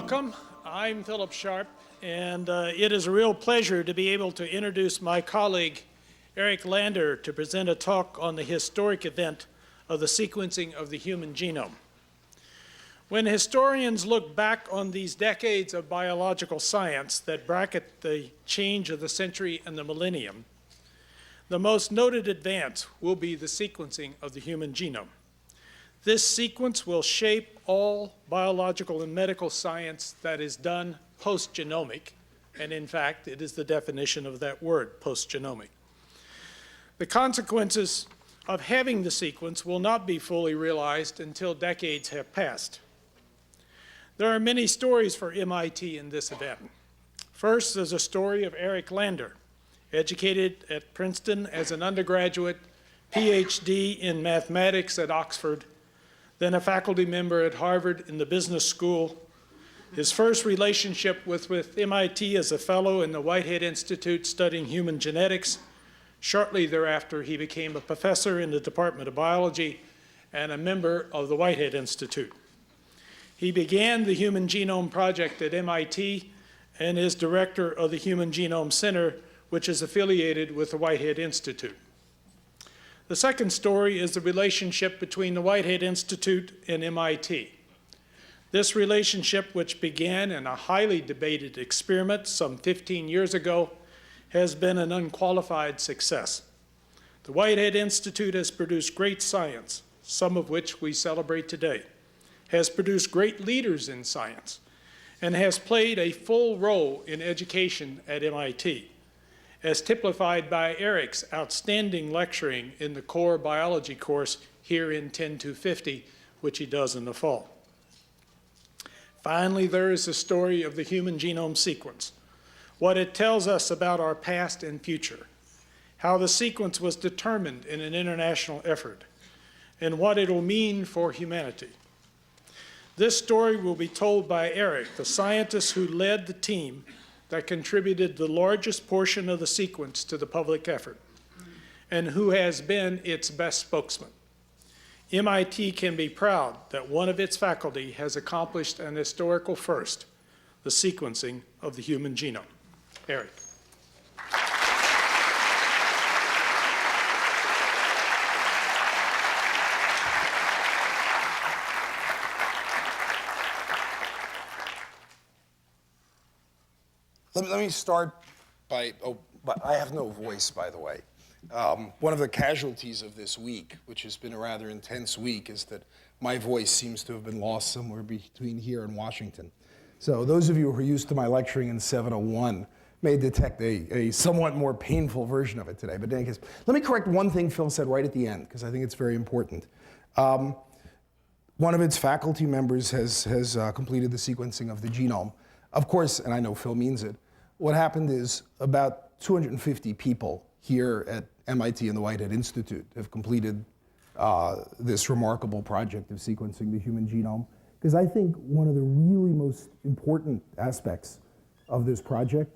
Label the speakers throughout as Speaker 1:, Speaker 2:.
Speaker 1: Welcome. I'm Philip Sharpe, and it is a real pleasure to be able to introduce my colleague, Eric Lander, to present a talk on the historic event of the sequencing of the human genome. When historians look back on these decades of biological science that bracket the change of the century and the millennium, the most noted advance will be the sequencing of the human genome. This sequence will shape all biological and medical science that is done post-genomic, and in fact, it is the definition of that word, post-genomic. The consequences of having the sequence will not be fully realized until decades have passed. There are many stories for MIT in this event. First, there's a story of Eric Lander, educated at Princeton as an undergraduate, PhD in mathematics at Oxford, then a faculty member at Harvard in the business school. His first relationship was with MIT as a fellow in the Whitehead Institute studying human genetics. Shortly thereafter, he became a professor in the Department of Biology and a member of the Whitehead Institute. He began the Human Genome Project at MIT and is director of the Human Genome Center, which is affiliated with the Whitehead Institute. The second story is the relationship between the Whitehead Institute and MIT. This relationship, which began in a highly debated experiment some 15 years ago, has been an unqualified success. The Whitehead Institute has produced great science, some of which we celebrate today, has produced great leaders in science, and has played a full role in education at MIT, as typified by Eric's outstanding lecturing in the core biology course here in 10250, which he does in the fall. Finally, there is the story of the human genome sequence, what it tells us about our past and future, how the sequence was determined in an international effort, and what it will mean for humanity. This story will be told by Eric, the scientist who led the team that contributed the largest portion of the sequence to the public effort, and who has been its best spokesman. MIT can be proud that one of its faculty has accomplished an historical first, the sequencing of the human genome. Eric.
Speaker 2: Let me start by, but I have no voice, by the way. One of the casualties of this week, which has been a rather intense week, is that my voice seems to have been lost somewhere between here and Washington. So those of you who are used to my lecturing in 701 may detect a somewhat more painful version of it today. But in any case, let me correct one thing Phil said right at the end, because I think it's very important. One of its faculty members has completed the sequencing of the genome. Of course, and I know Phil means it, what happened is about 250 people here at MIT and the Whitehead Institute have completed this remarkable project of sequencing the human genome. Because I think one of the really most important aspects of this project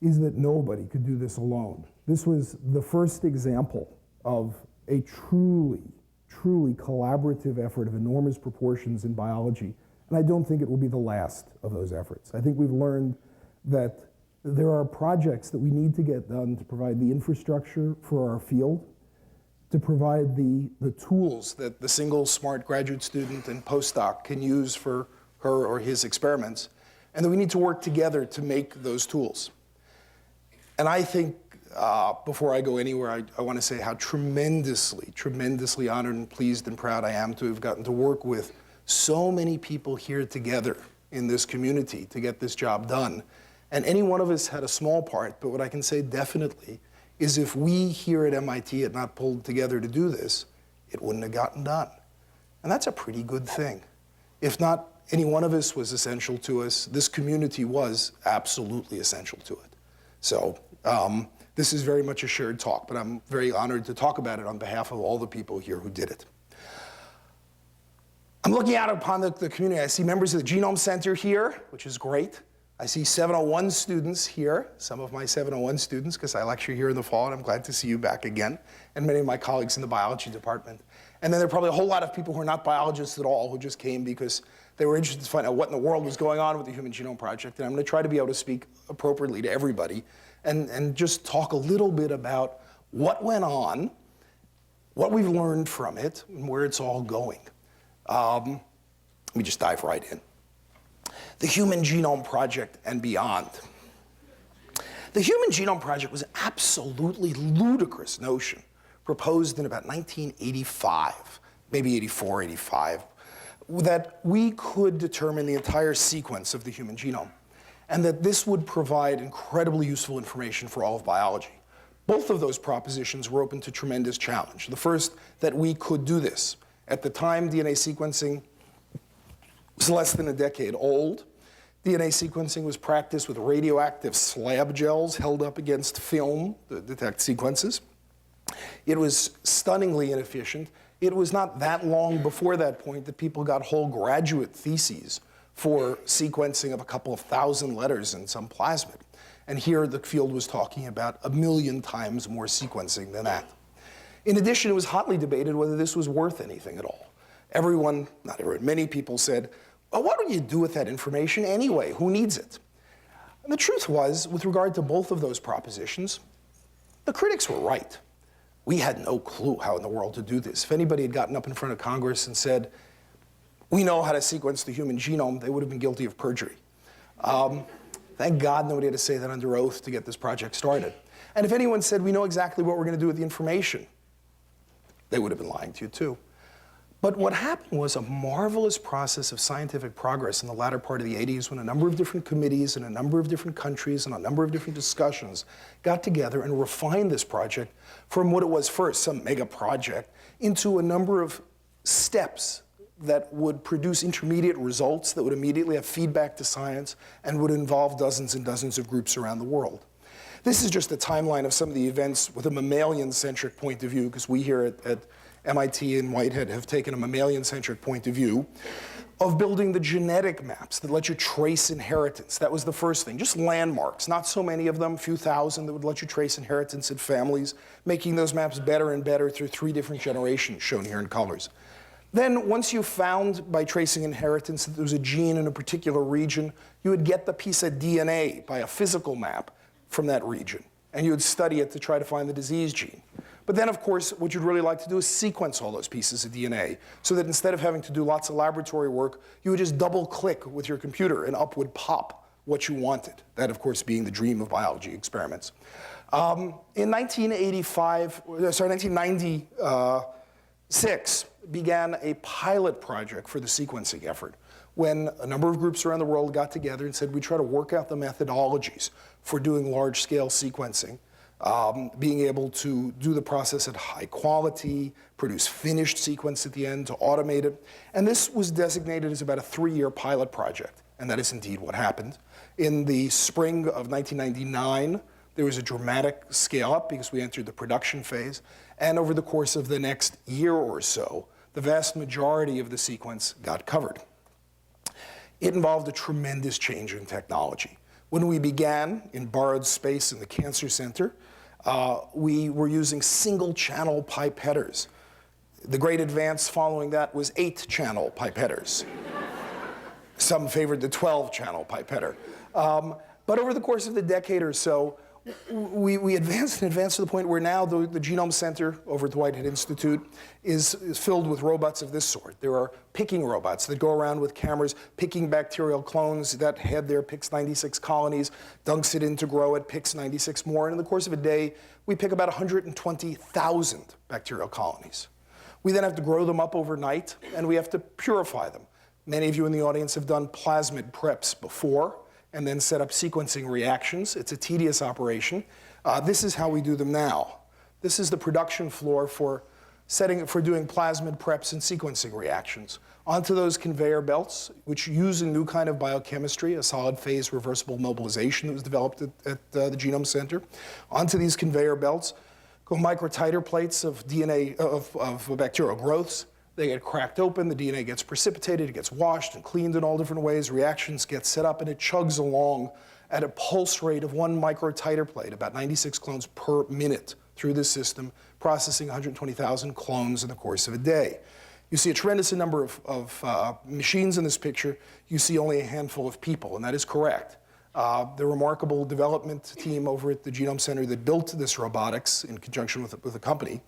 Speaker 2: is that nobody could do this alone. This was the first example of a truly collaborative effort of enormous proportions in biology. And I don't think it will be the last of those efforts. I think we've learned that there are projects that we need to get done to provide the infrastructure for our field, to provide the tools that the single smart graduate student and postdoc can use for her or his experiments, and that we need to work together to make those tools. And I think, before I go anywhere, I want to say how tremendously honored and pleased and proud I am to have gotten to work with so many people here together in this community to get this job done. And any one of us had a small part, but what I can say definitely is if we here at MIT had not pulled together to do this, it wouldn't have gotten done. And that's a pretty good thing. If not any one of us was essential to us, this community was absolutely essential to it. So this is very much a shared talk, but I'm very honored to talk about it on behalf of all the people here who did it. I'm looking out upon the community. I see members of the Genome Center here, which is great. I see 701 students here, some of my 701 students, because I lecture here in the fall, and I'm glad to see you back again, and many of my colleagues in the biology department. And then there are probably a whole lot of people who are not biologists at all who just came because they were interested to find out what in the world was going on with the Human Genome Project. And I'm going to try to be able to speak appropriately to everybody and just talk a little bit about what went on, what we've learned from it, and where it's all going. Let me just dive right in. The Human Genome Project and beyond. The Human Genome Project was an absolutely ludicrous notion proposed in about 1985, maybe 84, 85, that we could determine the entire sequence of the human genome, and that this would provide incredibly useful information for all of biology. Both of those propositions were open to tremendous challenge. The first, that we could do this. At the time, DNA sequencing was less than a decade old. DNA sequencing was practiced with radioactive slab gels held up against film to detect sequences. It was stunningly inefficient. It was not that long before that point that people got whole graduate theses for sequencing of a couple of thousand letters in some plasmid. And here the field was talking about 1,000,000 times more sequencing than that. In addition, it was hotly debated whether this was worth anything at all. Everyone, not everyone, many people said, well, what do you do with that information anyway? Who needs it? And the truth was, with regard to both of those propositions, the critics were right. We had no clue how in the world to do this. If anybody had gotten up in front of Congress and said, we know how to sequence the human genome, they would have been guilty of perjury. Thank God nobody had to say that under oath to get this project started. And if anyone said, we know exactly what we're going to do with the information, they would have been lying to you too. But what happened was a marvelous process of scientific progress in the latter part of the 80s when a number of different committees in a number of different countries and a number of different discussions got together and refined this project from what it was first, some mega project, into a number of steps that would produce intermediate results that would immediately have feedback to science and would involve dozens and dozens of groups around the world. This is just a timeline of some of the events with a mammalian-centric point of view, because we here at MIT and Whitehead have taken a mammalian-centric point of view of building the genetic maps that let you trace inheritance. That was the first thing, just landmarks, not so many of them, a few thousand that would let you trace inheritance in families, making those maps better and better through 3 different generations shown here in colors. Then once you found by tracing inheritance that there was a gene in a particular region, you would get the piece of DNA by a physical map from that region, and you would study it to try to find the disease gene. But then, of course, what you'd really like to do is sequence all those pieces of DNA so that instead of having to do lots of laboratory work, you would just double-click with your computer and up would pop what you wanted. That, of course, being the dream of biology experiments. In 1996 began a pilot project for the sequencing effort when a number of groups around the world got together and said, we try to work out the methodologies for doing large-scale sequencing. Being able to do the process at high quality, produce finished sequence at the end, to automate it. And this was designated as about a 3-year pilot project, and that is indeed what happened. In the spring of 1999, there was a dramatic scale up because we entered the production phase, and over the course of the next year or so, the vast majority of the sequence got covered. It involved a tremendous change in technology. When we began in borrowed space in the Cancer Center, we were using single-channel pipetters. The great advance following that was 8-channel pipetters. Some favored the 12-channel pipetter. But over the course of the decade or so, we advanced to the point where now the Genome Center over at the Whitehead Institute is filled with robots of this sort. There are picking robots that go around with cameras picking bacterial clones. That head there picks 96 colonies, dunks it in to grow it, picks 96 more. And in the course of a day, we pick about 120,000 bacterial colonies. We then have to grow them up overnight, and we have to purify them. Many of you in the audience have done plasmid preps before, and then set up sequencing reactions. It's a tedious operation. This is how we do them now. This is the production floor for doing plasmid preps and sequencing reactions. Onto those conveyor belts, which use a new kind of biochemistry, a solid phase reversible mobilization that was developed at the Genome Center. Onto these conveyor belts go microtiter plates of DNA, of bacterial growths. They get cracked open, the DNA gets precipitated, it gets washed and cleaned in all different ways, reactions get set up, and it chugs along at a pulse rate of 1 microtiter plate, about 96 clones per minute through this system, processing 120,000 clones in the course of a day. You see a tremendous number of machines in this picture. You see only a handful of people, and that is correct. The remarkable development team over at the Genome Center that built this robotics in conjunction with a company,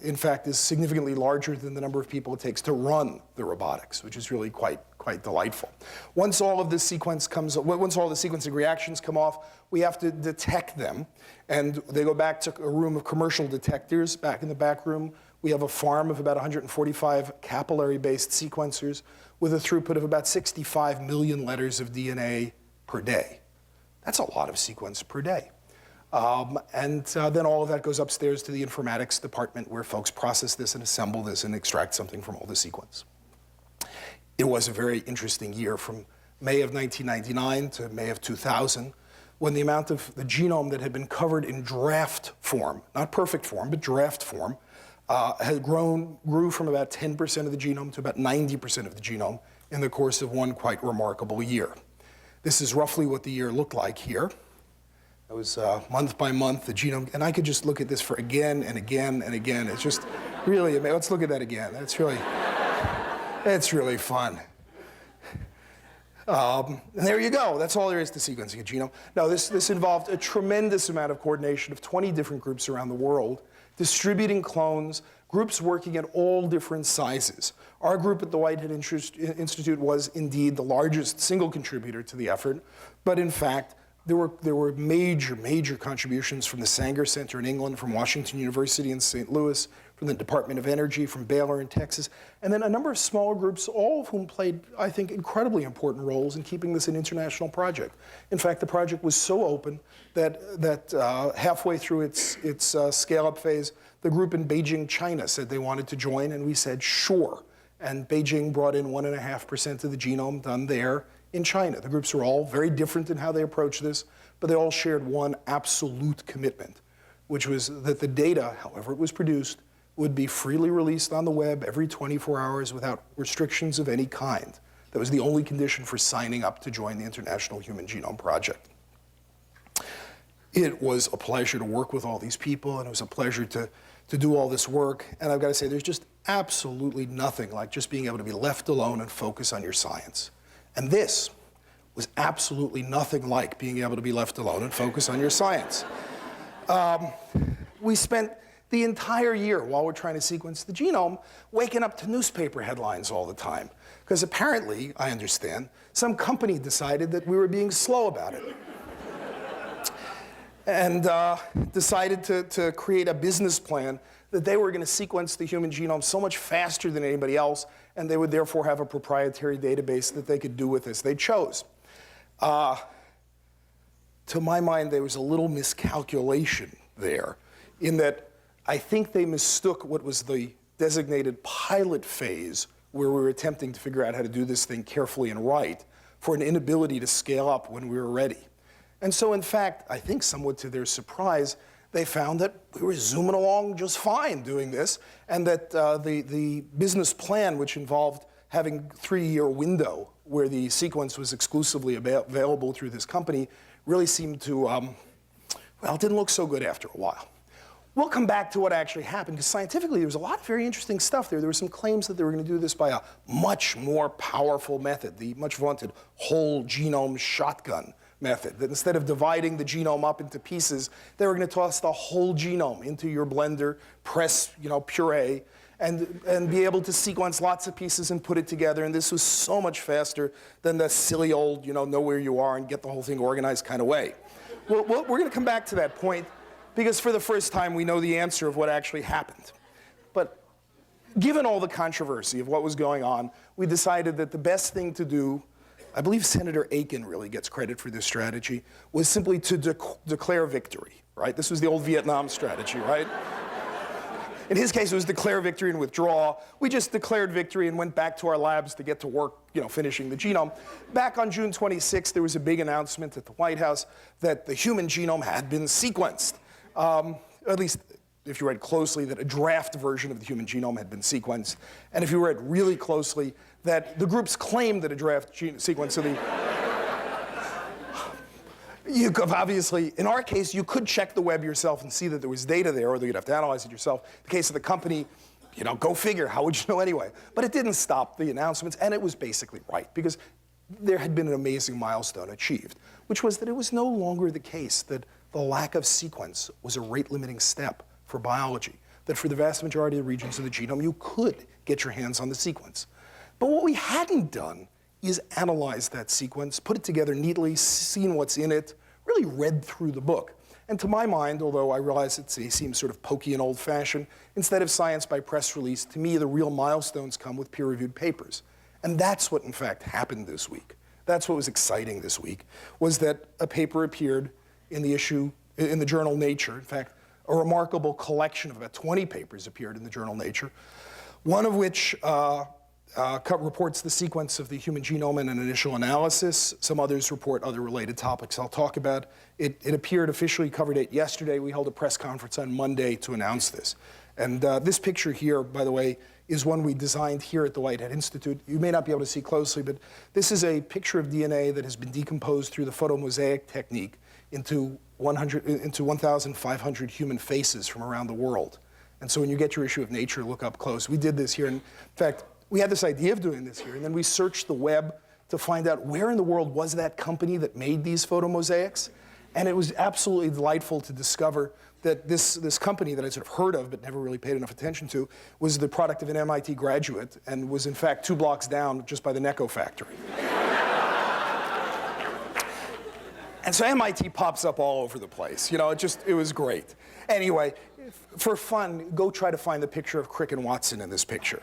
Speaker 2: in fact, is significantly larger than the number of people it takes to run the robotics, which is really quite delightful. Once all of this sequence once all the sequencing reactions come off, we have to detect them, and they go back to a room of commercial detectors. Back in the back room, we have a farm of about 145 capillary-based sequencers with a throughput of about 65 million letters of DNA per day. That's a lot of sequence per day. Then all of that goes upstairs to the informatics department where folks process this and assemble this and extract something from all the sequence. It was a very interesting year from May of 1999 to May of 2000, when the amount of the genome that had been covered in draft form, not perfect form, but draft form, grew from about 10% of the genome to about 90% of the genome in the course of one quite remarkable year. This is roughly what the year looked like here. It was month by month, the genome, and I could just look at this for again and again and again. It's just really amazing. Let's look at that again. It's really fun. And there you go. That's all there is to sequencing a genome. Now, this involved a tremendous amount of coordination of 20 different groups around the world, distributing clones, groups working at all different sizes. Our group at the Whitehead Institute was indeed the largest single contributor to the effort, but in fact, there were major contributions from the Sanger Center in England, from Washington University in St. Louis, from the Department of Energy, from Baylor in Texas, and then a number of smaller groups, all of whom played, I think, incredibly important roles in keeping this an international project. In fact, the project was so open that halfway through its scale-up phase, the group in Beijing, China said they wanted to join, and we said, sure. And Beijing brought in 1.5% of the genome done there in China. The groups were all very different in how they approached this, but they all shared one absolute commitment, which was that the data, however it was produced, would be freely released on the web every 24 hours without restrictions of any kind. That was the only condition for signing up to join the International Human Genome Project. It was a pleasure to work with all these people, and it was a pleasure to do all this work. And I've got to say, there's just absolutely nothing like just being able to be left alone and focus on your science. And this was absolutely nothing like being able to be left alone and focus on your science. We spent the entire year while we're trying to sequence the genome waking up to newspaper headlines all the time. Because apparently, I understand, some company decided that we were being slow about it. And decided to create a business plan that they were going to sequence the human genome so much faster than anybody else, and they would therefore have a proprietary database that they could do with as they chose. To my mind, there was a little miscalculation there, in that I think they mistook what was the designated pilot phase, where we were attempting to figure out how to do this thing carefully and right, for an inability to scale up when we were ready. And so, in fact, I think somewhat to their surprise, they found that we were zooming along just fine doing this, and that the business plan, which involved having a 3-year window where the sequence was exclusively available through this company, really seemed to, well, it didn't look so good after a while. We'll come back to what actually happened, because scientifically there was a lot of very interesting stuff there. There were some claims that they were going to do this by a much more powerful method, the much vaunted whole genome shotgun method, that instead of dividing the genome up into pieces, they were going to toss the whole genome into your blender, press, puree, and be able to sequence lots of pieces and put it together. And this was so much faster than the silly old, know where you are and get the whole thing organized kind of way. Well, we're going to come back to that point, because for the first time we know the answer of what actually happened. But given all the controversy of what was going on, we decided that the best thing to do, I believe Senator Aiken really gets credit for this strategy, was simply to declare victory, right? This was the old Vietnam strategy, right? In his case, it was declare victory and withdraw. We just declared victory and went back to our labs to get to work, finishing the genome. Back on June 26th, there was a big announcement at the White House that the human genome had been sequenced. At least, if you read closely, that a draft version of the human genome had been sequenced. And if you read really closely, that the groups claimed that a draft sequence of the... You could obviously, in our case, you could check the web yourself and see that there was data there, or that you'd have to analyze it yourself. In the case of the company, you know, go figure, how would you know anyway? But it didn't stop the announcements, and it was basically right, because there had been an amazing milestone achieved, which was that it was no longer the case that the lack of sequence was a rate-limiting step for biology, that for the vast majority of the regions of the genome, you could get your hands on the sequence. But what we hadn't done is analyze that sequence, put it together neatly, seen what's in it, really read through the book. And to my mind, although I realize it seems sort of pokey and old-fashioned, instead of science by press release, to me the real milestones come with peer-reviewed papers. And that's what, in fact, happened this week. That's what was exciting this week, was that a paper appeared in the issue, in the journal Nature. In fact, a remarkable collection of about 20 papers appeared in the journal Nature, one of which reports the sequence of the human genome in an initial analysis. Some others report other related topics I'll talk about. It appeared officially, cover date yesterday. We held a press conference on Monday to announce this. And this picture here, by the way, is one we designed here at the Whitehead Institute. You may not be able to see closely, but this is a picture of DNA that has been decomposed through the photomosaic technique into 1,500 human faces from around the world. And so when you get your issue of Nature, look up close. We did this here. In fact, we had this idea of doing this here, and then we searched the web to find out where in the world was that company that made these photomosaics. And it was absolutely delightful to discover that this company that I sort of heard of but never really paid enough attention to was the product of an MIT graduate and was in fact 2 blocks down just by the Necco factory. And so MIT pops up all over the place. You know, it was great. Anyway, for fun, go try to find the picture of Crick and Watson in this picture.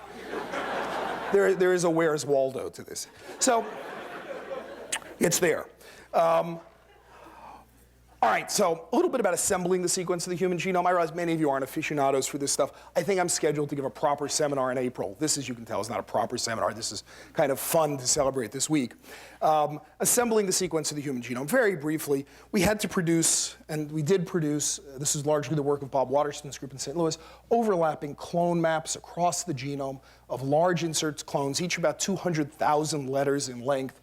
Speaker 2: There is a Where's Waldo to this. So it's there. All right, so a little bit about assembling the sequence of the human genome. I realize many of you aren't aficionados for this stuff. I think I'm scheduled to give a proper seminar in April. This, as you can tell, is not a proper seminar. This is kind of fun to celebrate this week. Assembling the sequence of the human genome. Very briefly, we had to produce, and we did produce, this is largely the work of Bob Waterston's group in St. Louis, overlapping clone maps across the genome of large inserts clones, each about 200,000 letters in length.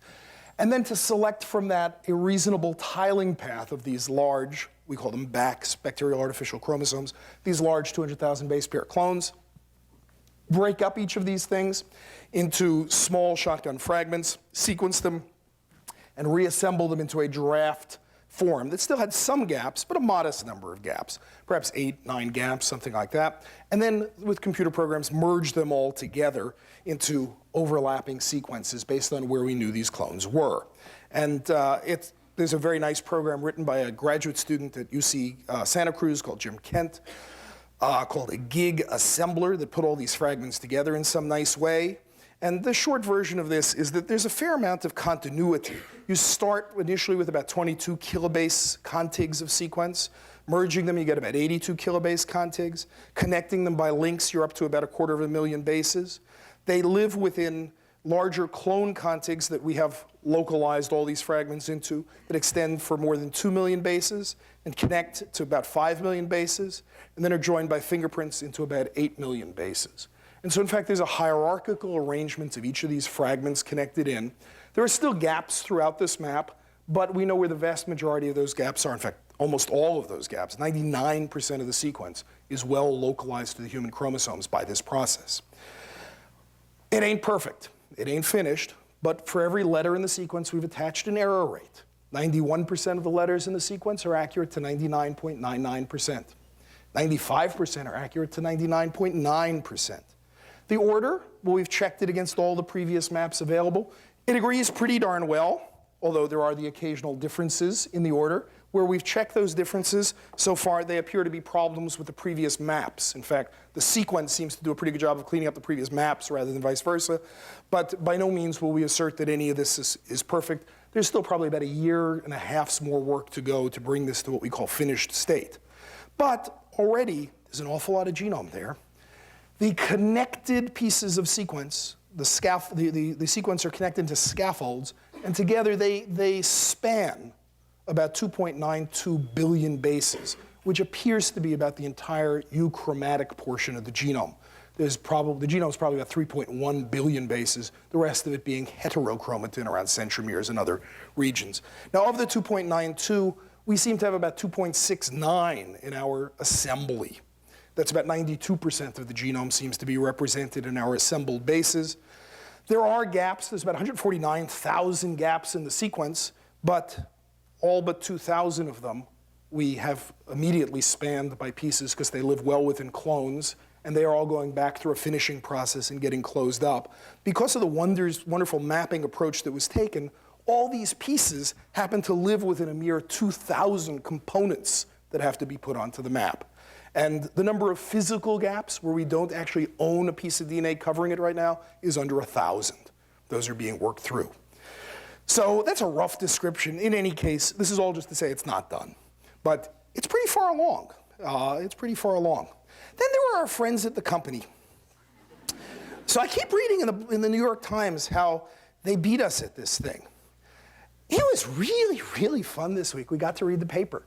Speaker 2: And then to select from that a reasonable tiling path of these large, we call them BACs, bacterial artificial chromosomes, these large 200,000 base pair clones, break up each of these things into small shotgun fragments, sequence them, and reassemble them into a draft form that still had some gaps, but a modest number of gaps, perhaps 8, 9 gaps, something like that. And then with computer programs, merge them all together into overlapping sequences based on where we knew these clones were. And there's a very nice program written by a graduate student at UC Santa Cruz called Jim Kent, called a gig assembler that put all these fragments together in some nice way. And the short version of this is that there's a fair amount of continuity. You start initially with about 22 kilobase contigs of sequence. Merging them, you get about 82 kilobase contigs. Connecting them by links, you're up to about 250,000 bases. They live within larger clone contigs that we have localized all these fragments into that extend for more than 2 million bases and connect to about 5 million bases, and then are joined by fingerprints into about 8 million bases. And so in fact, there's a hierarchical arrangement of each of these fragments connected in. There are still gaps throughout this map, but we know where the vast majority of those gaps are. In fact, almost all of those gaps, 99% of the sequence, is well localized to the human chromosomes by this process. It ain't perfect. It ain't finished. But for every letter in the sequence, we've attached an error rate. 91% of the letters in the sequence are accurate to 99.99%. 95% are accurate to 99.9%. The order, well, we've checked it against all the previous maps available. It agrees pretty darn well, although there are the occasional differences in the order. Where we've checked those differences, so far they appear to be problems with the previous maps. In fact, the sequence seems to do a pretty good job of cleaning up the previous maps rather than vice versa. But by no means will we assert that any of this is perfect. There's still probably about 1.5 years more work to go to bring this to what we call finished state. But already, there's an awful lot of genome there. The connected pieces of sequence, the sequence are connected to scaffolds, and together they span about 2.92 billion bases, which appears to be about the entire euchromatic portion of the genome. the genome is probably about 3.1 billion bases, the rest of it being heterochromatin around centromeres and other regions. Now, of the 2.92, we seem to have about 2.69 in our assembly. That's about 92% of the genome seems to be represented in our assembled bases. There are gaps. There's about 149,000 gaps in the sequence, but all but 2,000 of them we have immediately spanned by pieces because they live well within clones, and they are all going back through a finishing process and getting closed up. Because of the wonderful mapping approach that was taken, all these pieces happen to live within a mere 2,000 components that have to be put onto the map. And the number of physical gaps where we don't actually own a piece of DNA covering it right now is under 1,000. Those are being worked through. So that's a rough description. In any case, this is all just to say it's not done. But it's pretty far along. It's pretty far along. Then there were our friends at the company. So I keep reading in the New York Times how they beat us at this thing. It was really, really fun this week. We got to read the paper.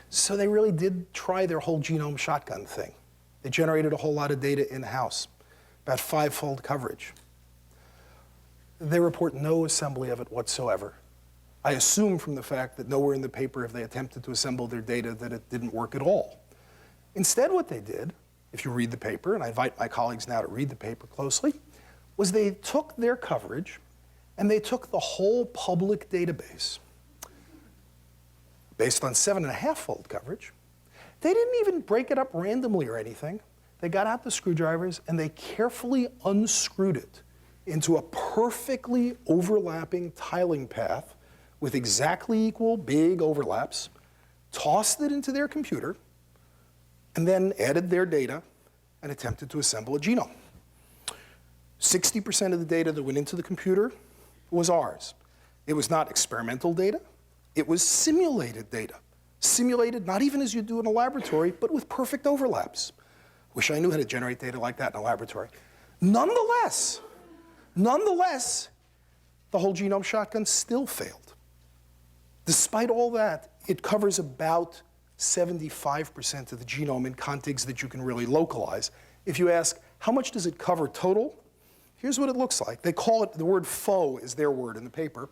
Speaker 2: So they really did try their whole genome shotgun thing. They generated a whole lot of data in-house, about 5-fold coverage. They report no assembly of it whatsoever. I assume from the fact that nowhere in the paper have they attempted to assemble their data that it didn't work at all. Instead, what they did, if you read the paper, and I invite my colleagues now to read the paper closely, was they took their coverage and they took the whole public database based on 7.5-fold coverage. They didn't even break it up randomly or anything. They got out the screwdrivers and they carefully unscrewed it into a perfectly overlapping tiling path with exactly equal big overlaps, tossed it into their computer, and then added their data and attempted to assemble a genome. 60% of the data that went into the computer was ours. It was not experimental data. It was simulated data. Simulated not even as you do in a laboratory, but with perfect overlaps. Wish I knew how to generate data like that in a laboratory. Nonetheless, the whole genome shotgun still failed. Despite all that, it covers about 75% of the genome in contigs that you can really localize. If you ask, how much does it cover total? Here's what it looks like. They call it, the word faux is their word in the paper.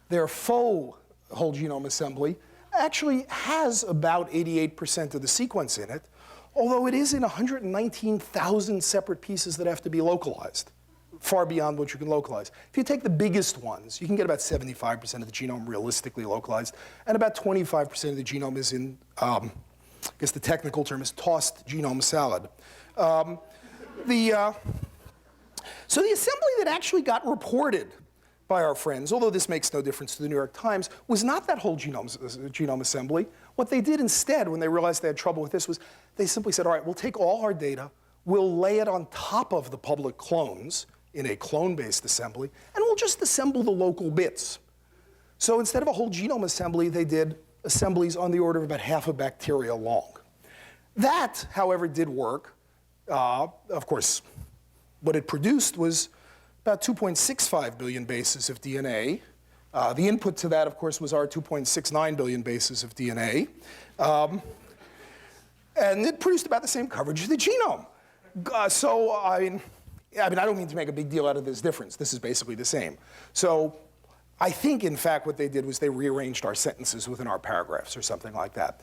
Speaker 2: Their faux whole genome assembly actually has about 88% of the sequence in it, although it is in 119,000 separate pieces that have to be localized, far beyond what you can localize. If you take the biggest ones, you can get about 75% of the genome realistically localized, and about 25% of the genome is in, I guess the technical term is tossed genome salad. So the assembly that actually got reported by our friends, although this makes no difference to the New York Times, was not that whole genome assembly. What they did instead, when they realized they had trouble with this, was they simply said, all right, we'll take all our data, we'll lay it on top of the public clones in a clone-based assembly, and we'll just assemble the local bits. So instead of a whole genome assembly, they did assemblies on the order of about half a bacteria long. That, however, did work. Of course, what it produced was about 2.65 billion bases of DNA. The input to that, of course, was our 2.69 billion bases of DNA. And it produced about the same coverage as the genome. So, I don't mean to make a big deal out of this difference. This is basically the same. So I think, in fact, what they did was they rearranged our sentences within our paragraphs or something like that.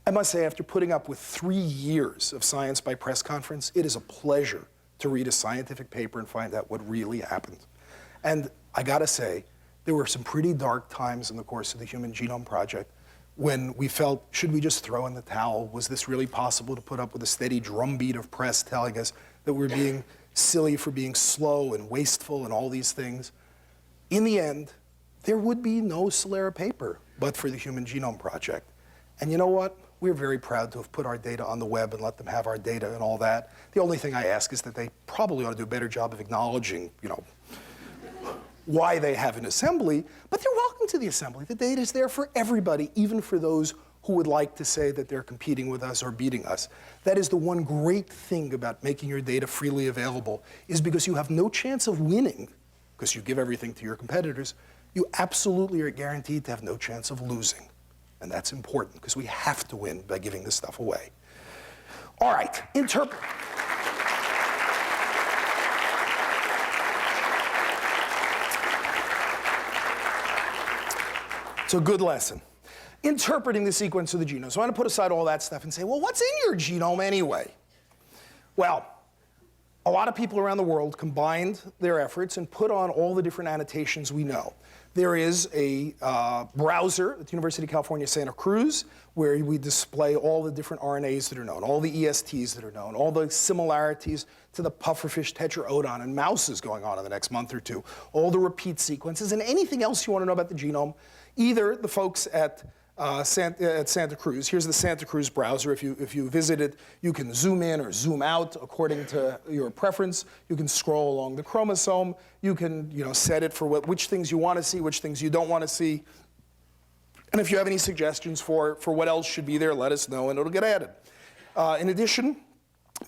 Speaker 2: I must say, after putting up with 3 years of science by press conference, it is a pleasure to read a scientific paper and find out what really happened. And I gotta say, there were some pretty dark times in the course of the Human Genome Project when we felt, should we just throw in the towel? Was this really possible to put up with a steady drumbeat of press telling us that we're being silly for being slow and wasteful and all these things? In the end, there would be no Celera paper but for the Human Genome Project. And you know what? We're very proud to have put our data on the web and let them have our data and all that. The only thing I ask is that they probably ought to do a better job of acknowledging, why they have an assembly, but they're welcome to the assembly. The data is there for everybody, even for those who would like to say that they're competing with us or beating us. That is the one great thing about making your data freely available, is because you have no chance of winning, because you give everything to your competitors, you absolutely are guaranteed to have no chance of losing. And that's important, because we have to win by giving this stuff away. All right, interpret. It's a good lesson. Interpreting the sequence of the genome. So I'm going to put aside all that stuff and say, well, what's in your genome anyway? Well, a lot of people around the world combined their efforts and put on all the different annotations we know. There is a browser at the University of California, Santa Cruz, where we display all the different RNAs that are known, all the ESTs that are known, all the similarities to the pufferfish tetraodon and mouses going on in the next month or two, all the repeat sequences, and anything else you want to know about the genome. Either the folks at Santa Cruz. Here's the Santa Cruz browser. If you visit it, you can zoom in or zoom out according to your preference. You can scroll along the chromosome. You can set it for which things you want to see, which things you don't want to see. And if you have any suggestions for what else should be there, let us know and it'll get added. In addition,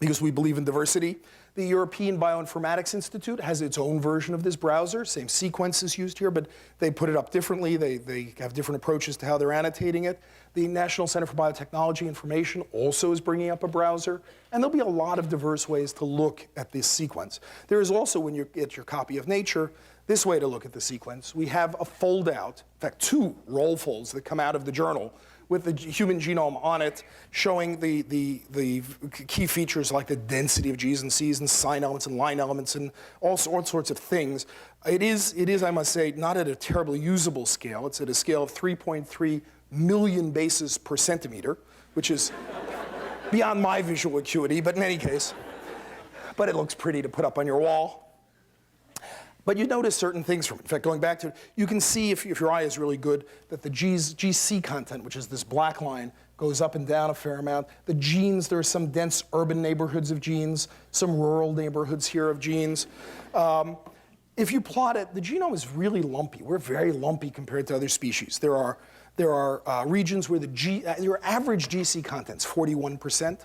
Speaker 2: because we believe in diversity, the European Bioinformatics Institute has its own version of this browser. Same sequence is used here, but they put it up differently. They have different approaches to how they're annotating it. The National Center for Biotechnology Information also is bringing up a browser. And there'll be a lot of diverse ways to look at this sequence. There is also, when you get your copy of Nature, this way to look at the sequence. We have a fold-out, in fact, 2 roll folds that come out of the journal with the human genome on it, showing the key features like the density of G's and C's and sign elements and line elements and all sorts of things. It is, I must say, not at a terribly usable scale. It's at a scale of 3.3 million bases per centimeter, which is beyond my visual acuity, but in any case. But it looks pretty to put up on your wall. But you notice certain things from it. In fact, going back to it, you can see, if your eye is really good, that the GC content, which is this black line, goes up and down a fair amount. The genes, there are some dense urban neighborhoods of genes, some rural neighborhoods here of genes. If you plot it, the genome is really lumpy. We're very lumpy compared to other species. There are regions where your average GC content's 41%.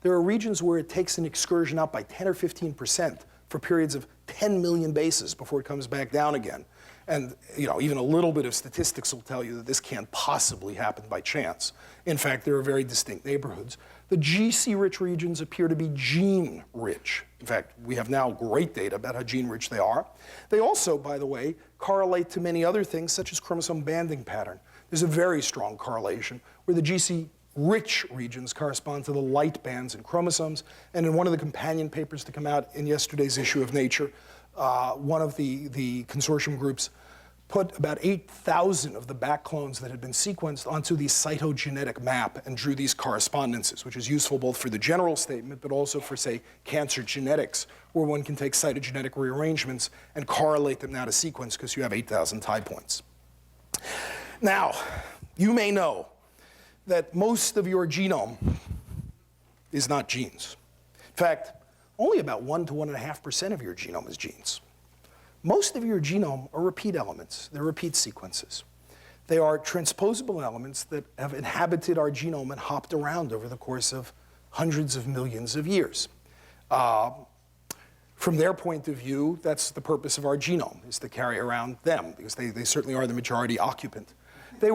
Speaker 2: There are regions where it takes an excursion up by 10 or 15% for periods of 10 million bases before it comes back down again. And even a little bit of statistics will tell you that this can't possibly happen by chance. In fact, there are very distinct neighborhoods. The GC-rich regions appear to be gene-rich. In fact, we have now great data about how gene-rich they are. They also, by the way, correlate to many other things, such as chromosome banding pattern. There's a very strong correlation where the GC-rich regions correspond to the light bands in chromosomes. And in one of the companion papers to come out in yesterday's issue of Nature, one of the consortium groups put about 8,000 of the back clones that had been sequenced onto the cytogenetic map and drew these correspondences, which is useful both for the general statement, but also for, say, cancer genetics, where one can take cytogenetic rearrangements and correlate them now to sequence because you have 8,000 tie points. Now, you may know that most of your genome is not genes. In fact, only about 1 to 1.5% of your genome is genes. Most of your genome are repeat elements. They're repeat sequences. They are transposable elements that have inhabited our genome and hopped around over the course of hundreds of millions of years. From their point of view, that's the purpose of our genome, is to carry around them, because they certainly are the majority occupant. They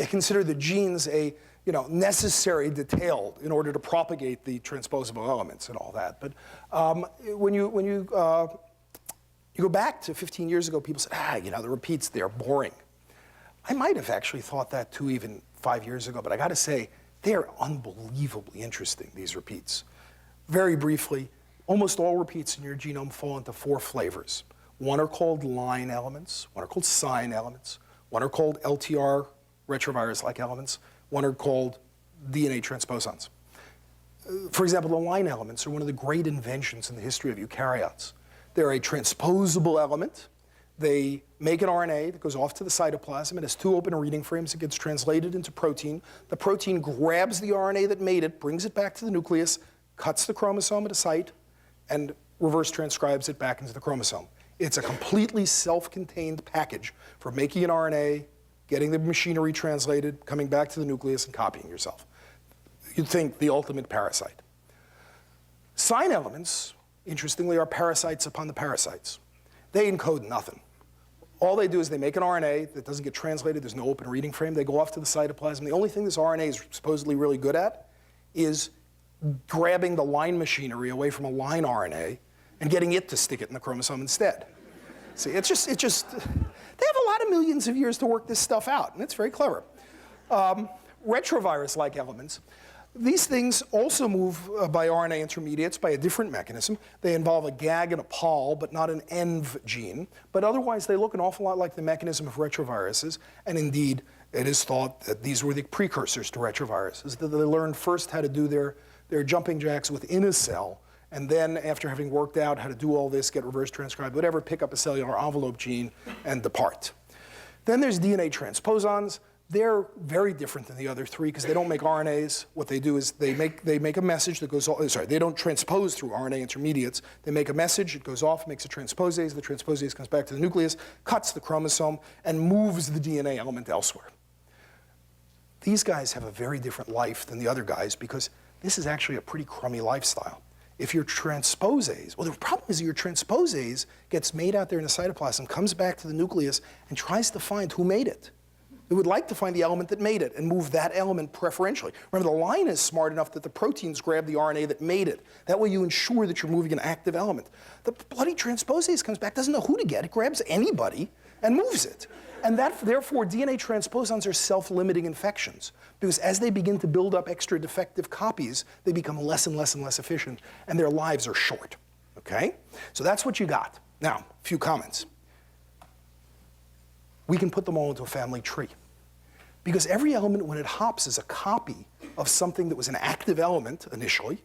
Speaker 2: consider the genes a necessary detail in order to propagate the transposable elements and all that. But when you go back to 15 years ago, people said, the repeats, they're boring. I might have actually thought that too even 5 years ago, but I got to say, they're unbelievably interesting, these repeats. Very briefly, almost all repeats in your genome fall into 4 flavors. One are called line elements, one are called sign elements, one are called LTR retrovirus-like elements, one are called DNA transposons. For example, the line elements are one of the great inventions in the history of eukaryotes. They're a transposable element. They make an RNA that goes off to the cytoplasm. It has 2 open reading frames. It gets translated into protein. The protein grabs the RNA that made it, brings it back to the nucleus, cuts the chromosome at a site, and reverse transcribes it back into the chromosome. It's a completely self-contained package for making an RNA, getting the machinery translated, coming back to the nucleus, and copying yourself. You'd think the ultimate parasite. Sign elements, interestingly, are parasites upon the parasites. They encode nothing. All they do is they make an RNA that doesn't get translated. There's no open reading frame. They go off to the cytoplasm. The only thing this RNA is supposedly really good at is grabbing the line machinery away from a line RNA and getting it to stick it in the chromosome instead. See, they have a lot of millions of years to work this stuff out, and it's very clever. Retrovirus-like elements, these things also move by RNA intermediates by a different mechanism. They involve a GAG and a POL, but not an ENV gene. But otherwise, they look an awful lot like the mechanism of retroviruses. And indeed, it is thought that these were the precursors to retroviruses, that they learned first how to do their jumping jacks within a cell, and then after having worked out how to do all this, get reverse transcribed, whatever, pick up a cellular envelope gene and depart. Then there's DNA transposons. They're very different than the other three because they don't make RNAs. What they do is they make a message that goes off. Sorry, they don't transpose through RNA intermediates. They make a message, it goes off, makes a transposase. The transposase comes back to the nucleus, cuts the chromosome, and moves the DNA element elsewhere. These guys have a very different life than the other guys because this is actually a pretty crummy lifestyle. If your transposase, well, the problem is your transposase gets made out there in the cytoplasm, comes back to the nucleus, and tries to find who made it. It would like to find the element that made it and move that element preferentially. Remember, the line is smart enough that the proteins grab the RNA that made it. That way you ensure that you're moving an active element. The bloody transposase comes back, doesn't know who to get. It grabs anybody and moves it. And therefore, DNA transposons are self-limiting infections because as they begin to build up extra defective copies, they become less and less and less efficient, and their lives are short, okay? So that's what you got. Now, a few comments. We can put them all into a family tree. Because every element, when it hops, is a copy of something that was an active element initially.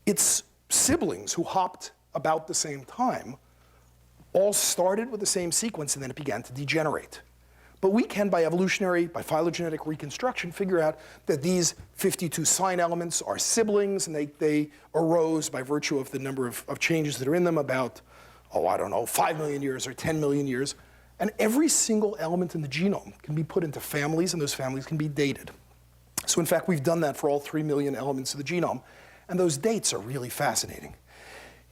Speaker 2: Its siblings, who hopped about the same time, all started with the same sequence, and then it began to degenerate. But we can, by phylogenetic reconstruction, figure out that these 52 sign elements are siblings, and they arose by virtue of the number of changes that are in them about, 5 million years or 10 million years. And every single element in the genome can be put into families, and those families can be dated. So in fact, we've done that for all 3 million elements of the genome, and those dates are really fascinating.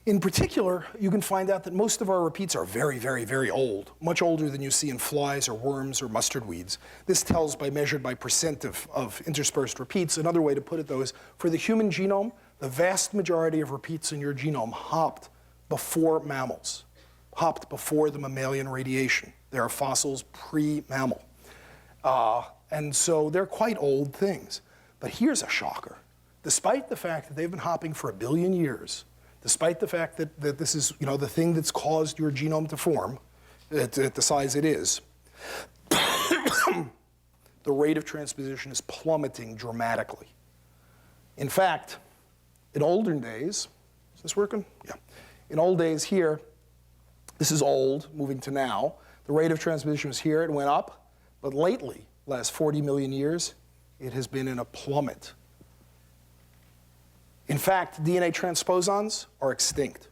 Speaker 2: In particular, you can find out that most of our repeats are very, very, very old, much older than you see in flies or worms or mustard weeds. This tells measured by percent of interspersed repeats. Another way to put it, though, is for the human genome, the vast majority of repeats in your genome hopped before mammals. Hopped before the mammalian radiation. There are fossils pre-mammal. And so they're quite old things. But here's a shocker. Despite the fact that they've been hopping for 1 billion years, despite the fact that this is the thing that's caused your genome to form at the size it is, the rate of transposition is plummeting dramatically. In fact, in olden days, is this working? Yeah. In old days here, this is old, moving to now. The rate of transposition was here, it went up, but lately, last 40 million years, it has been in a plummet. In fact, DNA transposons are extinct,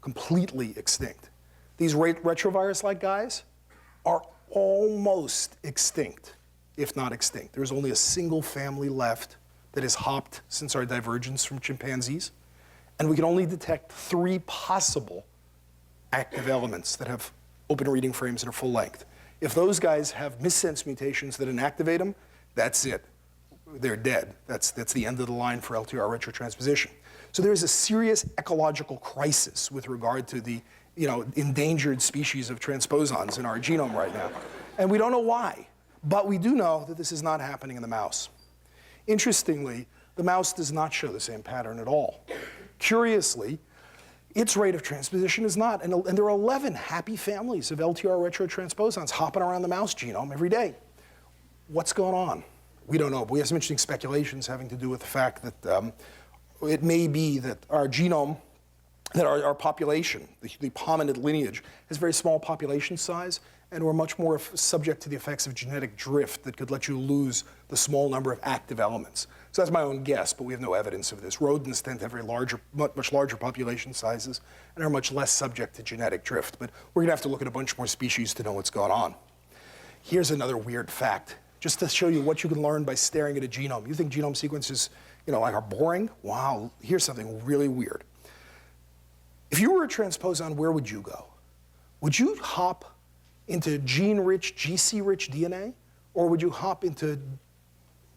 Speaker 2: completely extinct. These retrovirus-like guys are almost extinct, if not extinct. There's only a single family left that has hopped since our divergence from chimpanzees, and we can only detect 3 possible active elements that have open reading frames that are full length. If those guys have missense mutations that inactivate them, that's it. They're dead. That's the end of the line for LTR retrotransposition. So there is a serious ecological crisis with regard to the endangered species of transposons in our genome right now. And we don't know why, but we do know that this is not happening in the mouse. Interestingly, the mouse does not show the same pattern at all. Curiously, its rate of transposition is not. And there are 11 happy families of LTR retrotransposons hopping around the mouse genome every day. What's going on? We don't know. But we have some interesting speculations having to do with the fact that it may be that our genome, that our population, the hominid lineage, has very small population size, and we're much more subject to the effects of genetic drift that could let you lose the small number of active elements. So that's my own guess, but we have no evidence of this. Rodents tend to have much larger population sizes and are much less subject to genetic drift. But we're going to have to look at a bunch more species to know what's going on. Here's another weird fact, just to show you what you can learn by staring at a genome. You think genome sequences, are boring? Wow, here's something really weird. If you were a transposon, where would you go? Would you hop into gene-rich, GC-rich DNA, or would you hop into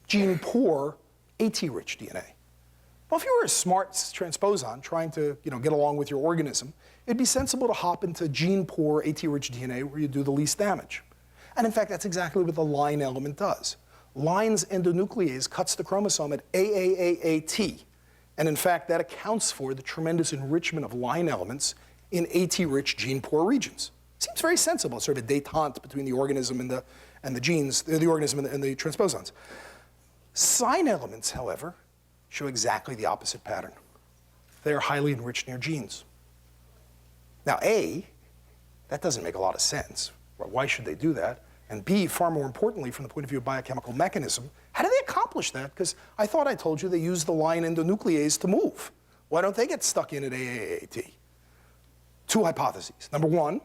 Speaker 2: gene-poor, AT-rich DNA? Well, if you were a smart transposon trying to get along with your organism, it'd be sensible to hop into gene-poor AT-rich DNA where you do the least damage. And in fact, that's exactly what the line element does. Line's endonuclease cuts the chromosome at AAAAT. And in fact, that accounts for the tremendous enrichment of line elements in AT-rich gene-poor regions. Seems very sensible, sort of a détente between the organism and the genes, the organism and the transposons. Sign elements, however, show exactly the opposite pattern. They are highly enriched near genes. Now, A, that doesn't make a lot of sense. Well, why should they do that? And B, far more importantly, from the point of view of biochemical mechanism, how do they accomplish that? Because I thought I told you they use the line endonuclease to move. Why don't they get stuck in at AAAT? Two hypotheses. Number one,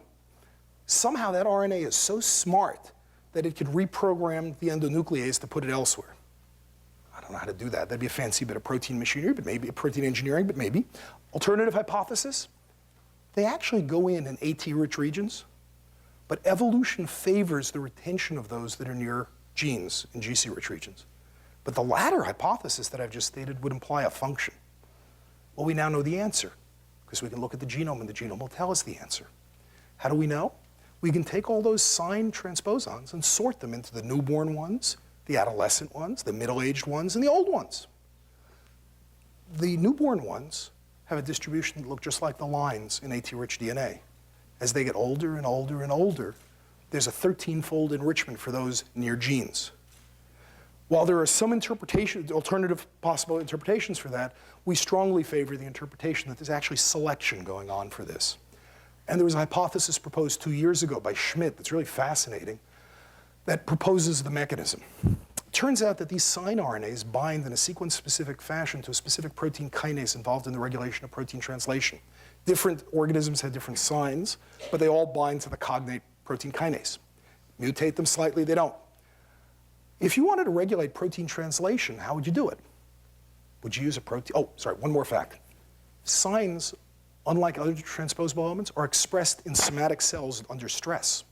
Speaker 2: somehow that RNA is so smart that it could reprogram the endonuclease to put it elsewhere. I don't know how to do that. That'd be a fancy bit of protein machinery, but maybe protein engineering, but maybe. Alternative hypothesis, they actually go in AT-rich regions, but evolution favors the retention of those that are near genes in GC-rich regions. But the latter hypothesis that I've just stated would imply a function. Well, we now know the answer, because we can look at the genome, and the genome will tell us the answer. How do we know? We can take all those signed transposons and sort them into the newborn ones, the adolescent ones, the middle-aged ones, and the old ones. The newborn ones have a distribution that look just like the lines in AT-rich DNA. As they get older and older and older, there's a 13-fold enrichment for those near genes. While there are some alternative possible interpretations for that, we strongly favor the interpretation that there's actually selection going on for this. And there was a hypothesis proposed 2 years ago by Schmidt that's really fascinating that proposes the mechanism. It turns out that these sign RNAs bind in a sequence-specific fashion to a specific protein kinase involved in the regulation of protein translation. Different organisms have different signs, but they all bind to the cognate protein kinase. Mutate them slightly, they don't. If you wanted to regulate protein translation, how would you do it? Would you use a protein? Oh, sorry, one more fact. Signs, unlike other transposable elements, are expressed in somatic cells under stress.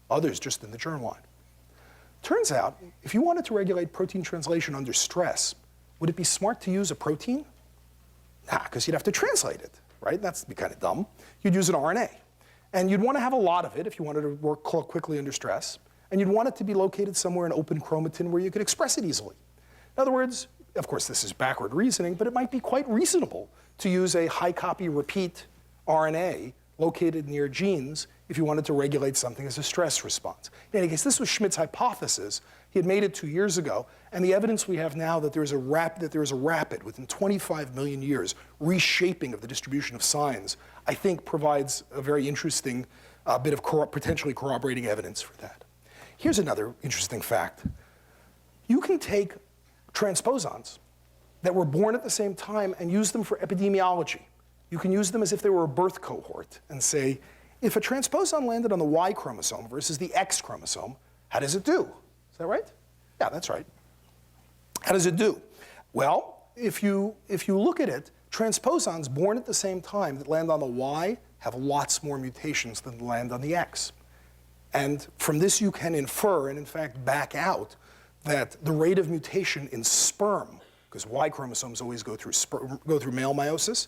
Speaker 2: Others just in the germline. Turns out, if you wanted to regulate protein translation under stress, would it be smart to use a protein? Nah, because you'd have to translate it, right? That'd be kind of dumb. You'd use an RNA. And you'd want to have a lot of it if you wanted to work quickly under stress. And you'd want it to be located somewhere in open chromatin where you could express it easily. In other words, of course, this is backward reasoning, but it might be quite reasonable to use a high copy repeat RNA located near genes if you wanted to regulate something as a stress response. In any case, this was Schmidt's hypothesis. He had made it 2 years ago, and the evidence we have now that there is a rapid, within 25 million years, reshaping of the distribution of signs, I think provides a very interesting bit of potentially corroborating evidence for that. Here's another interesting fact. You can take transposons that were born at the same time and use them for epidemiology. You can use them as if they were a birth cohort and say, if a transposon landed on the Y chromosome versus the X chromosome, how does it do? Is that right? Yeah, that's right. How does it do? Well, if you look at it, transposons born at the same time that land on the Y have lots more mutations than land on the X. And from this you can infer, and in fact back out, that the rate of mutation in sperm, because Y chromosomes always go through male meiosis,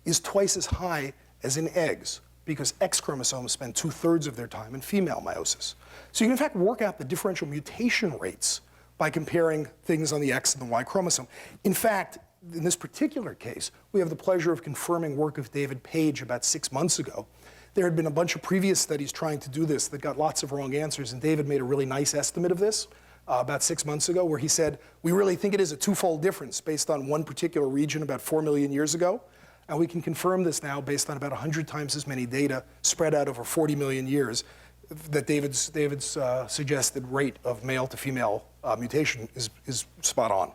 Speaker 2: is twice as high as in eggs, because X chromosomes spend 2/3 of their time in female meiosis. So you can in fact work out the differential mutation rates by comparing things on the X and the Y chromosome. In fact, in this particular case, we have the pleasure of confirming work of David Page about 6 months ago. There had been a bunch of previous studies trying to do this that got lots of wrong answers, and David made a really nice estimate of this about 6 months ago, where he said, we really think it is a twofold difference based on one particular region about 4 million years ago. And we can confirm this now based on about 100 times as many data spread out over 40 million years, that David's suggested rate of male to female mutation is spot on.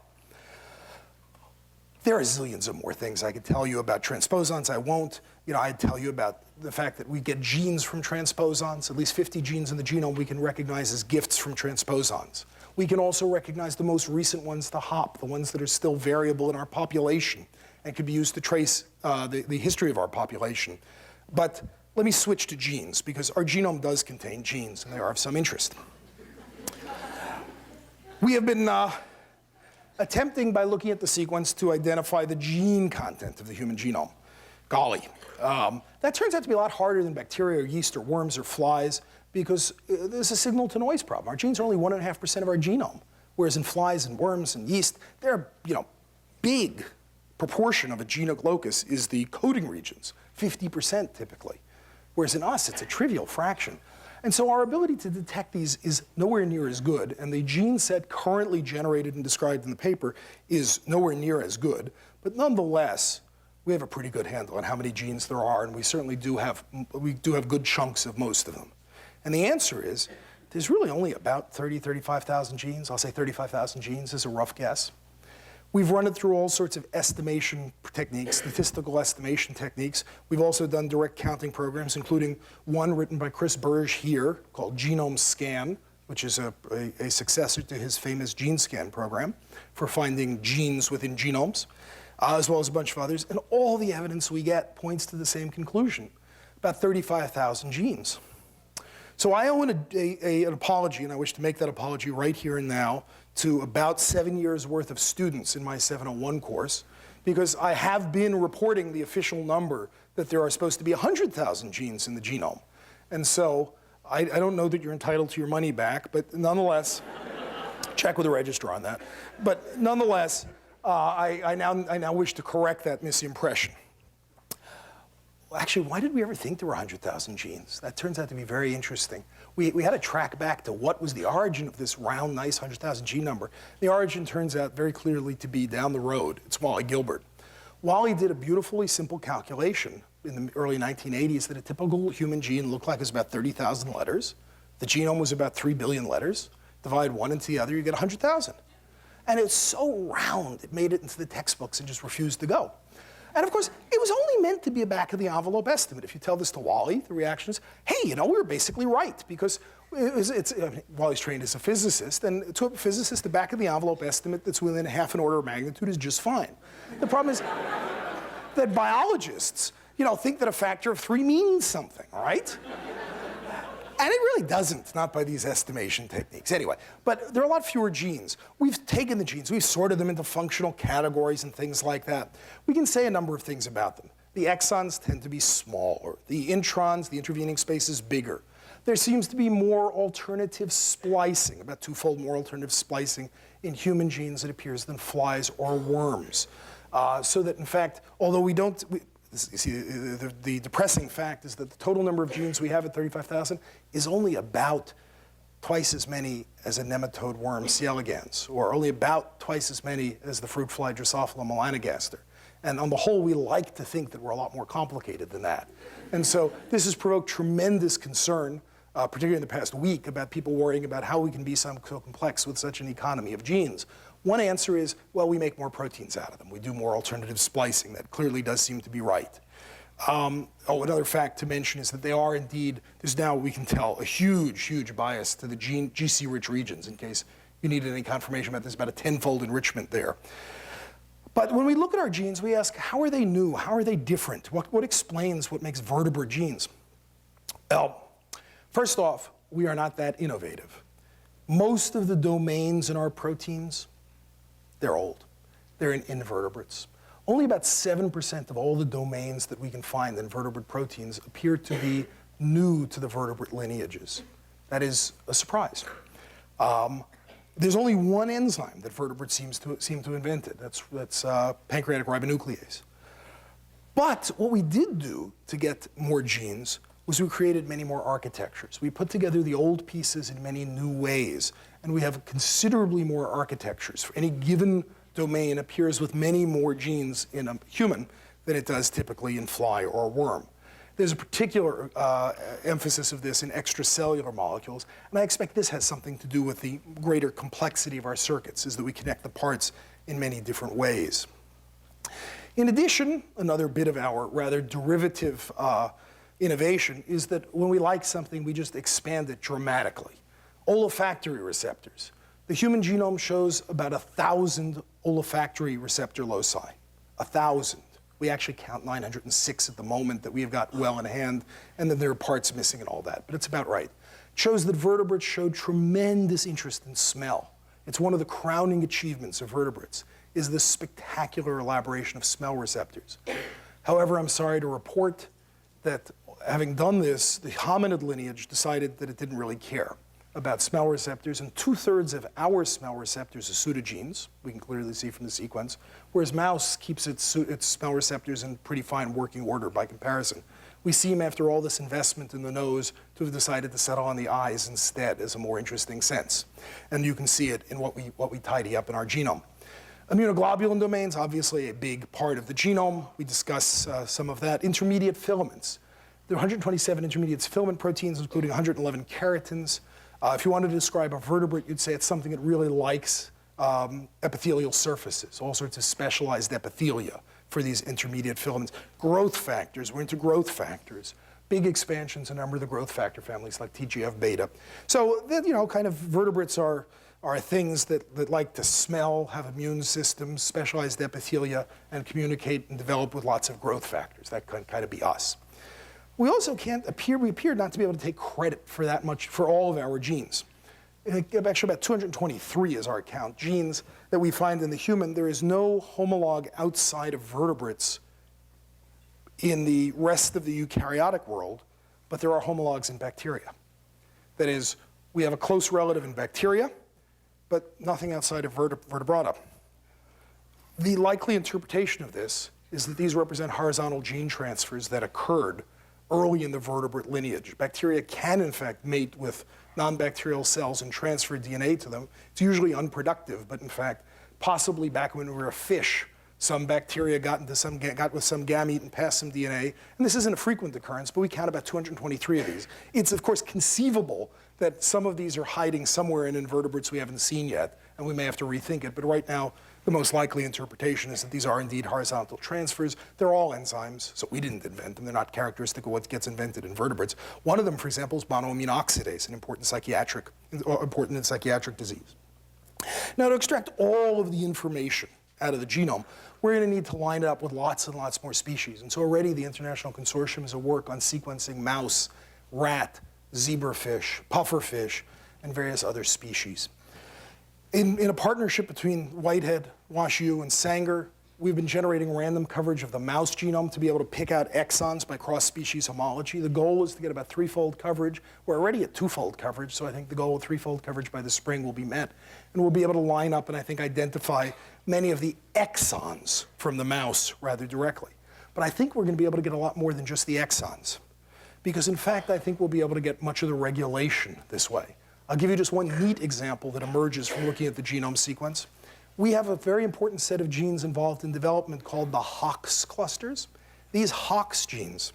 Speaker 2: There are zillions of more things I could tell you about transposons. I won't. I'd tell you about the fact that we get genes from transposons, at least 50 genes in the genome we can recognize as gifts from transposons. We can also recognize the most recent ones to hop, the ones that are still variable in our population and could be used to trace the history of our population. But let me switch to genes, because our genome does contain genes, and they are of some interest. We have been attempting by looking at the sequence to identify the gene content of the human genome. Golly. That turns out to be a lot harder than bacteria or yeast or worms or flies because there's a signal-to-noise problem. Our genes are only 1.5% of our genome, whereas in flies and worms and yeast, they're big proportion of a gene locus is the coding regions, 50% typically, whereas in us, it's a trivial fraction. And so our ability to detect these is nowhere near as good, and the gene set currently generated and described in the paper is nowhere near as good. But nonetheless, we have a pretty good handle on how many genes there are, and we certainly do have good chunks of most of them. And the answer is, there's really only about 35,000 genes. I'll say 35,000 genes is a rough guess. We've run it through all sorts of estimation techniques, statistical estimation techniques. We've also done direct counting programs, including one written by Chris Burge here called Genome Scan, which is a successor to his famous GeneScan program for finding genes within genomes, as well as a bunch of others. And all the evidence we get points to the same conclusion, about 35,000 genes. So I owe an apology, and I wish to make that apology right here and now, to about 7 years worth of students in my 701 course, because I have been reporting the official number that there are supposed to be 100,000 genes in the genome. And so I don't know that you're entitled to your money back, but nonetheless, check with the registrar on that. But nonetheless, I now wish to correct that misimpression. Actually, why did we ever think there were 100,000 genes? That turns out to be very interesting. We had to track back to what was the origin of this round, nice 100,000 gene number. The origin turns out very clearly to be down the road. It's Wally Gilbert. Wally did a beautifully simple calculation in the early 1980s that a typical human gene looked like it was about 30,000 letters. The genome was about 3 billion letters. Divide one into the other, you get 100,000. And it's so round, it made it into the textbooks and just refused to go. And of course, it was only meant to be a back-of-the-envelope estimate. If you tell this to Wally, the reaction is, hey, we were basically right, because Wally's trained as a physicist, and to a physicist, the back-of-the-envelope estimate that's within half an order of magnitude is just fine. The problem is that biologists, think that a factor of 3 means something, right? And it really doesn't, not by these estimation techniques. Anyway, but there are a lot fewer genes. We've taken the genes, we've sorted them into functional categories and things like that. We can say a number of things about them. The exons tend to be smaller. The introns, the intervening space, is bigger. There seems to be more alternative splicing, about 2-fold more alternative splicing in human genes, it appears, than flies or worms. So that, in fact, although we don't, you see, the depressing fact is that the total number of genes we have at 35,000 is only about twice as many as a nematode worm, C. elegans, or only about twice as many as the fruit fly Drosophila melanogaster. And on the whole, we like to think that we're a lot more complicated than that. And so this has provoked tremendous concern, particularly in the past week, about people worrying about how we can be so complex with such an economy of genes. One answer is, well, we make more proteins out of them. We do more alternative splicing. That clearly does seem to be right. Another fact to mention is that they are indeed, there's now, we can tell, a huge bias to the GC-rich regions, in case you needed any confirmation about this, about a 10-fold enrichment there. But when we look at our genes, we ask, how are they new? How are they different? What explains what makes vertebrate genes? Well, first off, we are not that innovative. Most of the domains in our proteins, they're old. They're in invertebrates. Only about 7% of all the domains that we can find in vertebrate proteins appear to be new to the vertebrate lineages. That is a surprise. There's only one enzyme that vertebrates seem to have invented. That's pancreatic ribonuclease. But what we did do to get more genes was we created many more architectures. We put together the old pieces in many new ways, and we have considerably more architectures. For any given domain appears with many more genes in a human than it does typically in fly or worm. There's a particular emphasis of this in extracellular molecules, and I expect this has something to do with the greater complexity of our circuits, is that we connect the parts in many different ways. In addition, another bit of our rather derivative innovation is that when we like something, we just expand it dramatically. Olfactory receptors. The human genome shows about 1,000 olfactory receptor loci. 1,000. We actually count 906 at the moment that we've got well in hand, and then there are parts missing and all that, but it's about right. It shows that vertebrates showed tremendous interest in smell. It's one of the crowning achievements of vertebrates, is this spectacular elaboration of smell receptors. However, I'm sorry to report that having done this, the hominid lineage decided that it didn't really care about smell receptors, and 2/3 of our smell receptors are pseudogenes, we can clearly see from the sequence, whereas mouse keeps its smell receptors in pretty fine working order by comparison. We seem, after all this investment in the nose, to have decided to settle on the eyes instead as a more interesting sense. And you can see it in what we tidy up in our genome. Immunoglobulin domains, obviously a big part of the genome. We discuss some of that. Intermediate filaments. There are 127 intermediate filament proteins, including 111 keratins. If you wanted to describe a vertebrate, you'd say it's something that really likes epithelial surfaces, all sorts of specialized epithelia for these intermediate filaments. Growth factors, we're into growth factors. Big expansions in a number of the growth factor families like TGF-beta. So, kind of vertebrates are things that like to smell, have immune systems, specialized epithelia, and communicate and develop with lots of growth factors. That can kind of be us. We also we appear not to be able to take credit for that much, for all of our genes. Actually, about 223 is our count, genes that we find in the human. There is no homologue outside of vertebrates in the rest of the eukaryotic world, but there are homologues in bacteria. That is, we have a close relative in bacteria, but nothing outside of vertebrata. The likely interpretation of this is that these represent horizontal gene transfers that occurred early in the vertebrate lineage. Bacteria can, in fact, mate with non-bacterial cells and transfer DNA to them. It's usually unproductive, but in fact, possibly back when we were a fish, some bacteria got with some gamete and passed some DNA. And this isn't a frequent occurrence, but we count about 223 of these. It's, of course, conceivable that some of these are hiding somewhere in invertebrates we haven't seen yet, and we may have to rethink it. But right now, the most likely interpretation is that these are indeed horizontal transfers. They're all enzymes, so we didn't invent them. They're not characteristic of what gets invented in vertebrates. One of them, for example, is monoamine oxidase, an important in psychiatric disease. Now, to extract all of the information out of the genome, we're going to need to line it up with lots and lots more species. And so already the International Consortium is at work on sequencing mouse, rat, zebrafish, pufferfish, and various other species. In a partnership between Whitehead, WashU, and Sanger, we've been generating random coverage of the mouse genome to be able to pick out exons by cross-species homology. The goal is to get about 3-fold coverage. We're already at 2-fold coverage, so I think the goal of 3-fold coverage by the spring will be met. And we'll be able to line up and I think identify many of the exons from the mouse rather directly. But I think we're going to be able to get a lot more than just the exons. Because in fact, I think we'll be able to get much of the regulation this way. I'll give you just one neat example that emerges from looking at the genome sequence. We have a very important set of genes involved in development called the HOX clusters. These HOX genes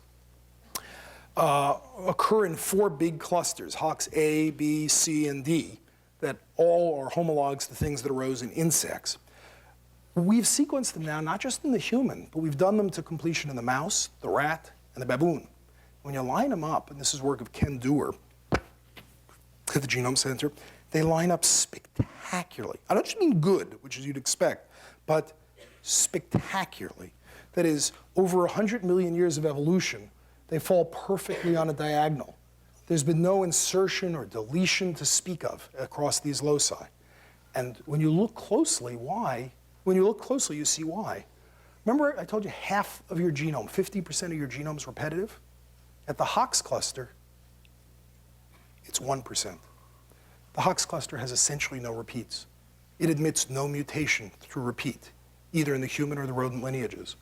Speaker 2: occur in 4 big clusters, HOX A, B, C, and D, that all are homologues to things that arose in insects. We've sequenced them now, not just in the human, but we've done them to completion in the mouse, the rat, and the baboon. When you line them up, and this is work of Ken Dewar at the Genome Center, they line up spectacularly. I don't just mean good, which is you'd expect, but spectacularly. That is, over 100 million years of evolution, they fall perfectly on a diagonal. There's been no insertion or deletion to speak of across these loci. And when you look closely, why? When you look closely, you see why. Remember, I told you half of your genome, 50% of your genome is repetitive? At the HOX cluster, it's 1%. The HOX cluster has essentially no repeats. It admits no mutation through repeat, either in the human or the rodent lineages.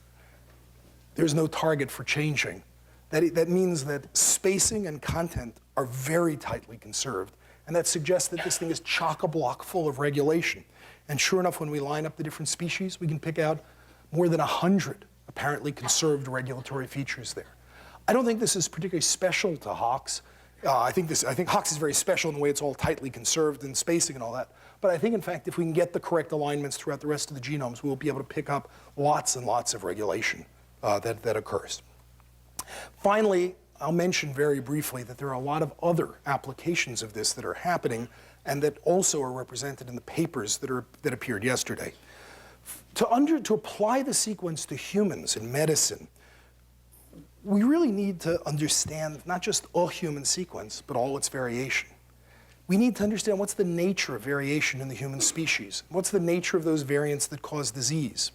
Speaker 2: There's no target for changing. That means that spacing and content are very tightly conserved, and that suggests that this thing is chock-a-block full of regulation. And sure enough, when we line up the different species, we can pick out more than 100 apparently conserved regulatory features there. I don't think this is particularly special to HOX. I think HOX is very special in the way it's all tightly conserved and spacing and all that. But I think, in fact, if we can get the correct alignments throughout the rest of the genomes, we'll be able to pick up lots and lots of regulation that occurs. Finally, I'll mention very briefly that there are a lot of other applications of this that are happening and that also are represented in the papers that appeared yesterday. To apply the sequence to humans in medicine, we really need to understand not just a human sequence, but all its variation. we need to understand what's the nature of variation in the human species. What's the nature of those variants that cause disease?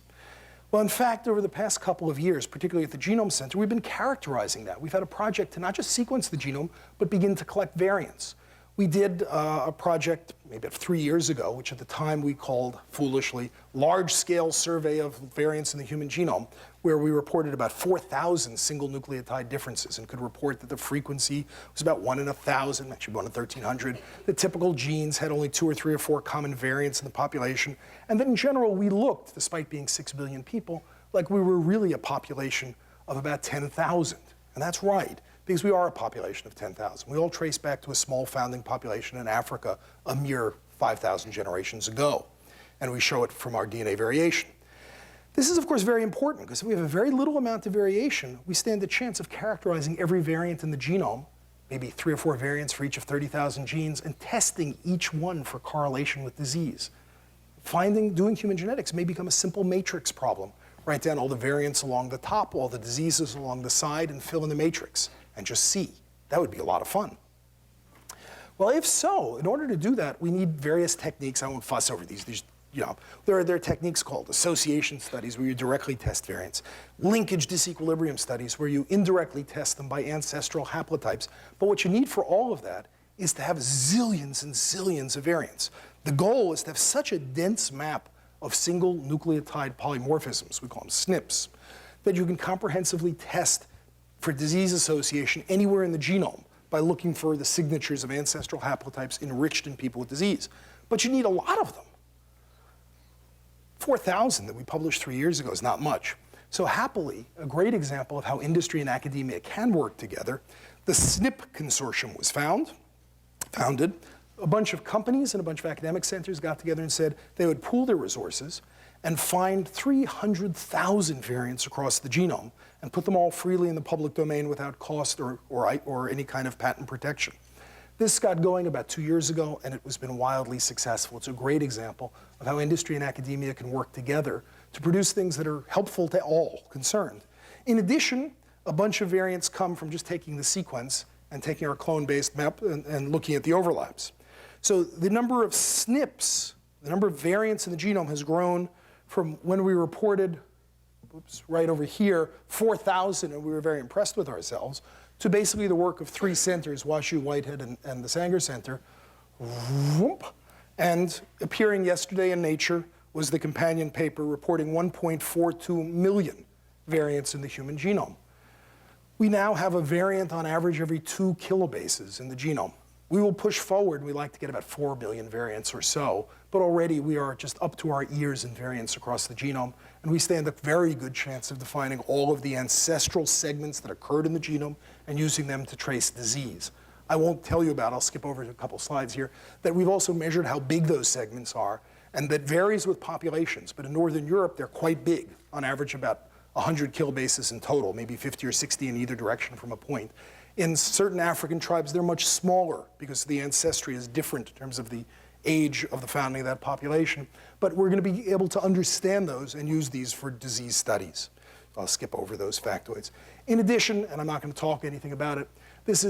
Speaker 2: Well, in fact, over the past couple of years, particularly at the Genome Center, we've been characterizing that. We've had a project to not just sequence the genome, but begin to collect variants. We did a project maybe 3 years ago, which at the time we called, foolishly, large-scale survey of variants in the human genome, where we reported about 4,000 single nucleotide differences and could report that the frequency was about 1 in 1,000, actually 1 in 1,300. The typical genes had only 2 or 3 or 4 common variants in the population. And then in general, we looked, despite being 6 billion people, like we were really a population of about 10,000. And that's right, because we are a population of 10,000. We all trace back to a small founding population in Africa a mere 5,000 generations ago. And we show it from our DNA variation. This is, of course, very important, because if we have a very little amount of variation, we stand a chance of characterizing every variant in the genome, maybe 3 or 4 variants for each of 30,000 genes, and testing each one for correlation with disease. Doing human genetics may become a simple matrix problem. Write down all the variants along the top, all the diseases along the side, and fill in the matrix, and just see. That would be a lot of fun. Well, if so, in order to do that, we need various techniques. I won't fuss over these. There are techniques called association studies, where you directly test variants, linkage disequilibrium studies, where you indirectly test them by ancestral haplotypes. But what you need for all of that is to have zillions and zillions of variants. The goal is to have such a dense map of single nucleotide polymorphisms, we call them SNPs, that you can comprehensively test for disease association anywhere in the genome by looking for the signatures of ancestral haplotypes enriched in people with disease. But you need a lot of them. 4,000 that we published 3 years ago is not much. So happily, a great example of how industry and academia can work together, the SNP Consortium was founded. A bunch of companies and a bunch of academic centers got together and said they would pool their resources and find 300,000 variants across the genome and put them all freely in the public domain without cost or any kind of patent protection. This got going about 2 years ago, and it has been wildly successful. It's a great example of how industry and academia can work together to produce things that are helpful to all concerned. In addition, a bunch of variants come from just taking the sequence and taking our clone-based map and looking at the overlaps. So the number of SNPs, the number of variants in the genome has grown from when we reported, right over here, 4,000, and we were very impressed with ourselves, to basically the work of 3 centers, WashU, Whitehead, and the Sanger Center. And appearing yesterday in Nature was the companion paper reporting 1.42 million variants in the human genome. We now have a variant on average every 2 kilobases in the genome. We will push forward. We like to get about 4 billion variants or so, but already we are just up to our ears in variants across the genome, and we stand a very good chance of defining all of the ancestral segments that occurred in the genome and using them to trace disease. I won't tell you about, I'll skip over a couple slides here, that we've also measured how big those segments are, and that varies with populations, but in Northern Europe, they're quite big, on average about 100 kilobases in total, maybe 50 or 60 in either direction from a point. In certain African tribes, they're much smaller because the ancestry is different in terms of the age of the founding of that population. But we're going to be able to understand those and use these for disease studies. I'll skip over those factoids. In addition, and I'm not going to talk anything about it, this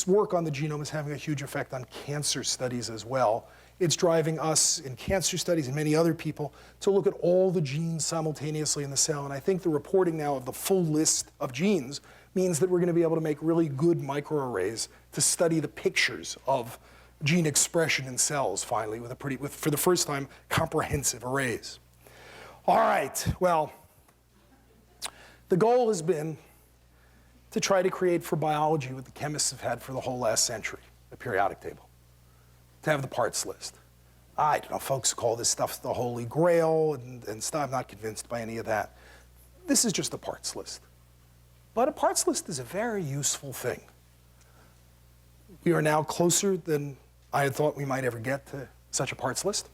Speaker 2: work on the genome is having a huge effect on cancer studies as well. It's driving us in cancer studies and many other people to look at all the genes simultaneously in the cell. And I think the reporting now of the full list of genes means that we're going to be able to make really good microarrays to study the pictures of gene expression in cells, finally, with for the first time, comprehensive arrays. All right, well, the goal has been to try to create for biology what the chemists have had for the whole last century, the periodic table, to have the parts list. I don't know, folks call this stuff the holy grail and stuff. I'm not convinced by any of that. This is just a parts list. But a parts list is a very useful thing. We are now closer than I had thought we might ever get to such a parts list.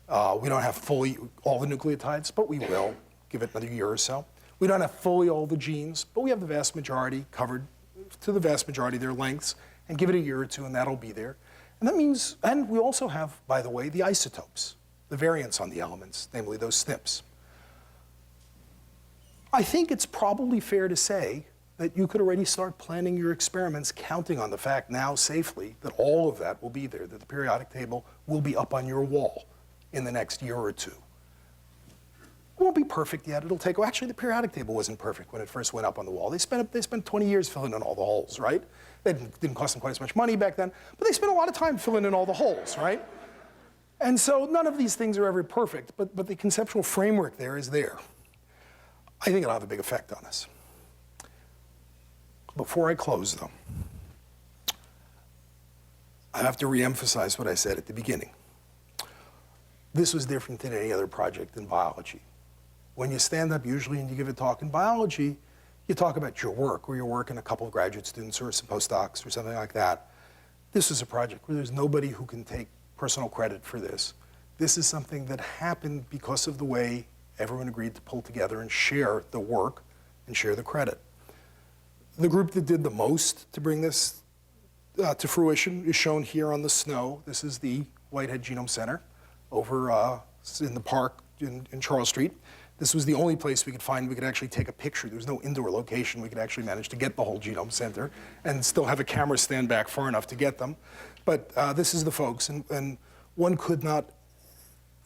Speaker 2: We don't have fully all the nucleotides, but we will. Give it another year or so. We don't have fully all the genes, but we have the vast majority covered to the vast majority of their lengths, and give it a year or two, and that'll be there. And that means, and we also have, by the way, the isotopes, the variants on the elements, namely those SNPs. I think it's probably fair to say that you could already start planning your experiments, counting on the fact now safely that all of that will be there, that the periodic table will be up on your wall in the next year or two. It won't be perfect yet. It'll take, well, actually, the periodic table wasn't perfect when it first went up on the wall. They spent 20 years filling in all the holes, right? It didn't cost them quite as much money back then, but they spent a lot of time filling in all the holes, right? And so none of these things are ever perfect, but the conceptual framework there is there. I think it'll have a big effect on us. Before I close, though, I have to reemphasize what I said at the beginning. This was different than any other project in biology. When you stand up usually and you give a talk in biology, you talk about your work, or your work and a couple of graduate students or some postdocs or something like that. This is a project where there's nobody who can take personal credit for this. This is something that happened because of the way everyone agreed to pull together and share the work and share the credit. The group that did the most to bring this to fruition is shown here on the snow. This is the Whitehead Genome Center over in the park in Charles Street. This was the only place we could find we could actually take a picture. There was no indoor location. We could actually manage to get the whole Genome Center and still have a camera stand back far enough to get them. But this is the folks, and one could not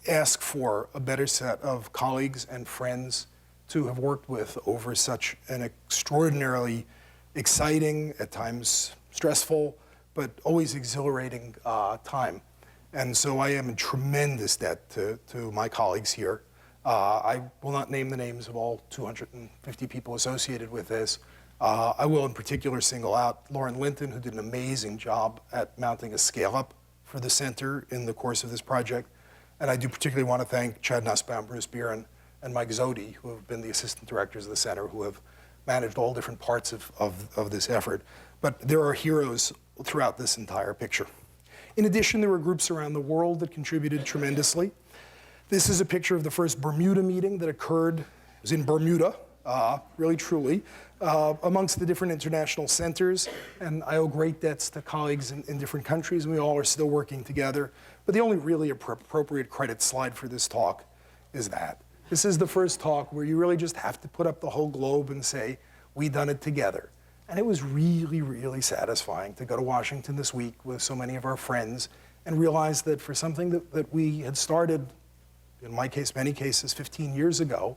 Speaker 2: ask for a better set of colleagues and friends to have worked with over such an extraordinarily exciting, at times stressful, but always exhilarating time. And so I am in tremendous debt to my colleagues here. I will not name the names of all 250 people associated with this. I will in particular single out Lauren Linton, who did an amazing job at mounting a scale-up for the center in the course of this project. And I do particularly want to thank Chad Nussbaum, Bruce Bieran, and Mike Zodi, who have been the assistant directors of the center, who have managed all different parts of this effort. But there are heroes throughout this entire picture. In addition, there were groups around the world that contributed tremendously. This is a picture of the first Bermuda meeting that occurred. It was in Bermuda, really truly, amongst the different international centers. And I owe great debts to colleagues in different countries, and we all are still working together. But the only really appropriate credit slide for this talk is that. This is the first talk where you really just have to put up the whole globe and say, we done it together. And it was really, really satisfying to go to Washington this week with so many of our friends and realize that for something that we had started, in my case, many cases, 15 years ago,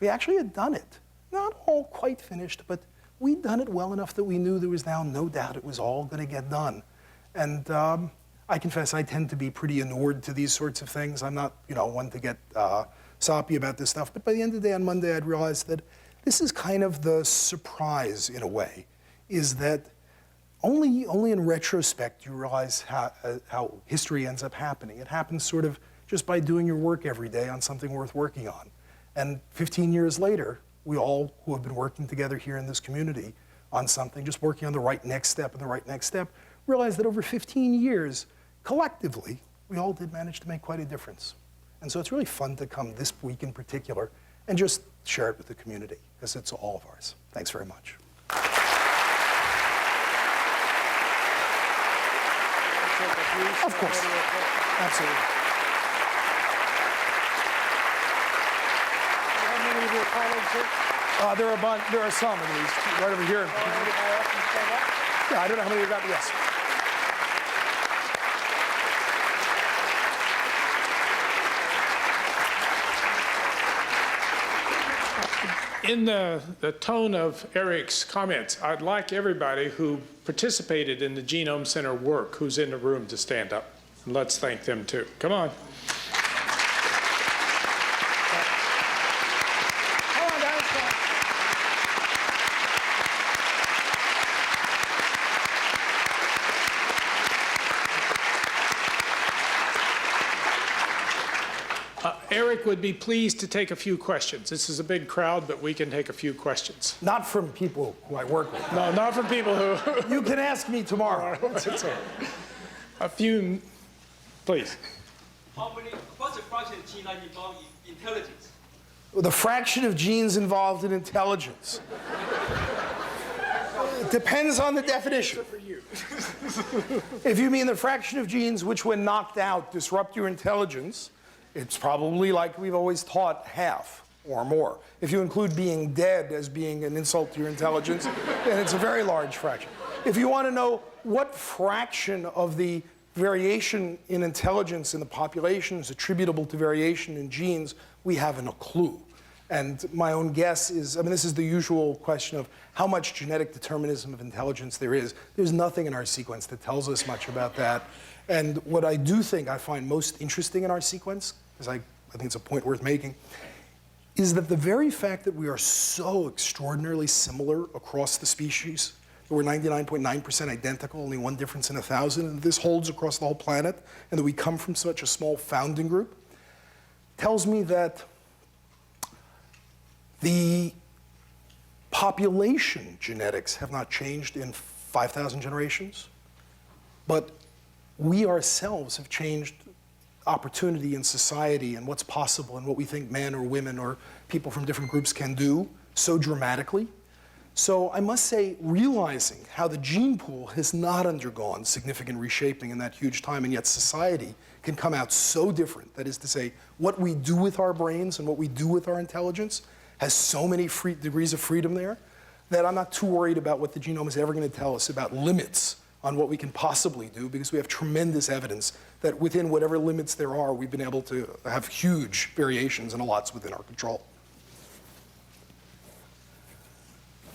Speaker 2: we actually had done it. Not all quite finished, but we'd done it well enough that we knew there was now no doubt it was all going to get done. And I confess I tend to be pretty inured to these sorts of things. I'm not, one to get soppy about this stuff. But by the end of the day on Monday, I'd realized that this is kind of the surprise, in a way, is that only in retrospect you realize how history ends up happening. It happens sort of just by doing your work every day on something worth working on. And 15 years later, we all who have been working together here in this community on something, just working on the right next step and the right next step, realize that over 15 years, collectively, we all did manage to make quite a difference. And so it's really fun to come this week in particular and just share it with the community, because it's all of ours. Thanks very much. Of course. Absolutely.
Speaker 1: How many of your colleagues here?
Speaker 2: There are some at least, right over here. Yeah, I don't know how many you got, but yes.
Speaker 1: In the tone of Eric's comments, I'd like everybody who participated in the Genome Center work who's in the room to stand up. And let's thank them too. Come on. Come on, guys. Eric would be pleased to take a few questions. This is a big crowd, but we can take a few questions.
Speaker 2: Not from people who I work with.
Speaker 1: No, not from people who...
Speaker 2: You can ask me tomorrow.
Speaker 1: A few, please.
Speaker 3: What's the fraction of genes involved in intelligence?
Speaker 2: The fraction of genes involved in intelligence. It depends on the definition. If you mean the fraction of genes which, when knocked out, disrupt your intelligence, it's probably, like we've always taught, half. or more. If you include being dead as being an insult to your intelligence, then it's a very large fraction. If you want to know what fraction of the variation in intelligence in the population is attributable to variation in genes, we haven't a clue. And my own guess is, I mean, this is the usual question of how much genetic determinism of intelligence there is. There's nothing in our sequence that tells us much about that. And what I do think I find most interesting in our sequence, because I think it's a point worth making, is that the very fact that we are so extraordinarily similar across the species, that we're 99.9% identical, only one difference in 1,000, and this holds across the whole planet, and that we come from such a small founding group, tells me that the population genetics have not changed in 5,000 generations, but we ourselves have changed opportunity in society and what's possible and what we think men or women or people from different groups can do so dramatically. So I must say, realizing how the gene pool has not undergone significant reshaping in that huge time, and yet society can come out so different, that is to say, what we do with our brains and what we do with our intelligence has so many degrees of freedom there, that I'm not too worried about what the genome is ever going to tell us about limits on what we can possibly do, because we have tremendous evidence that within whatever limits there are, we've been able to have huge variations, and a lot's within our control.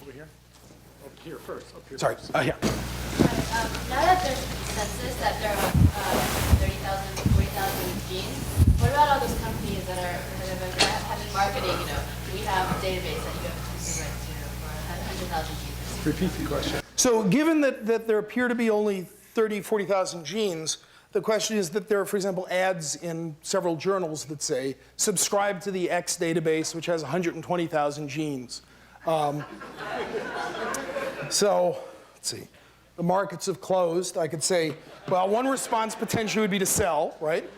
Speaker 1: Over here? Up here first. Up here
Speaker 2: Sorry,
Speaker 1: first.
Speaker 2: yeah.
Speaker 4: Now that there's consensus that there are 30,000, 40,000 genes, what about all those companies that are having marketing, do we have a database that you have exclusive rights to for 100,000 genes?
Speaker 1: Repeat the question.
Speaker 2: So given that there appear to be only 30, 40,000 genes, the question is that there are, for example, ads in several journals that say, subscribe to the X database, which has 120,000 genes. So, let's see. The markets have closed. I could say, well, one response potentially would be to sell, right?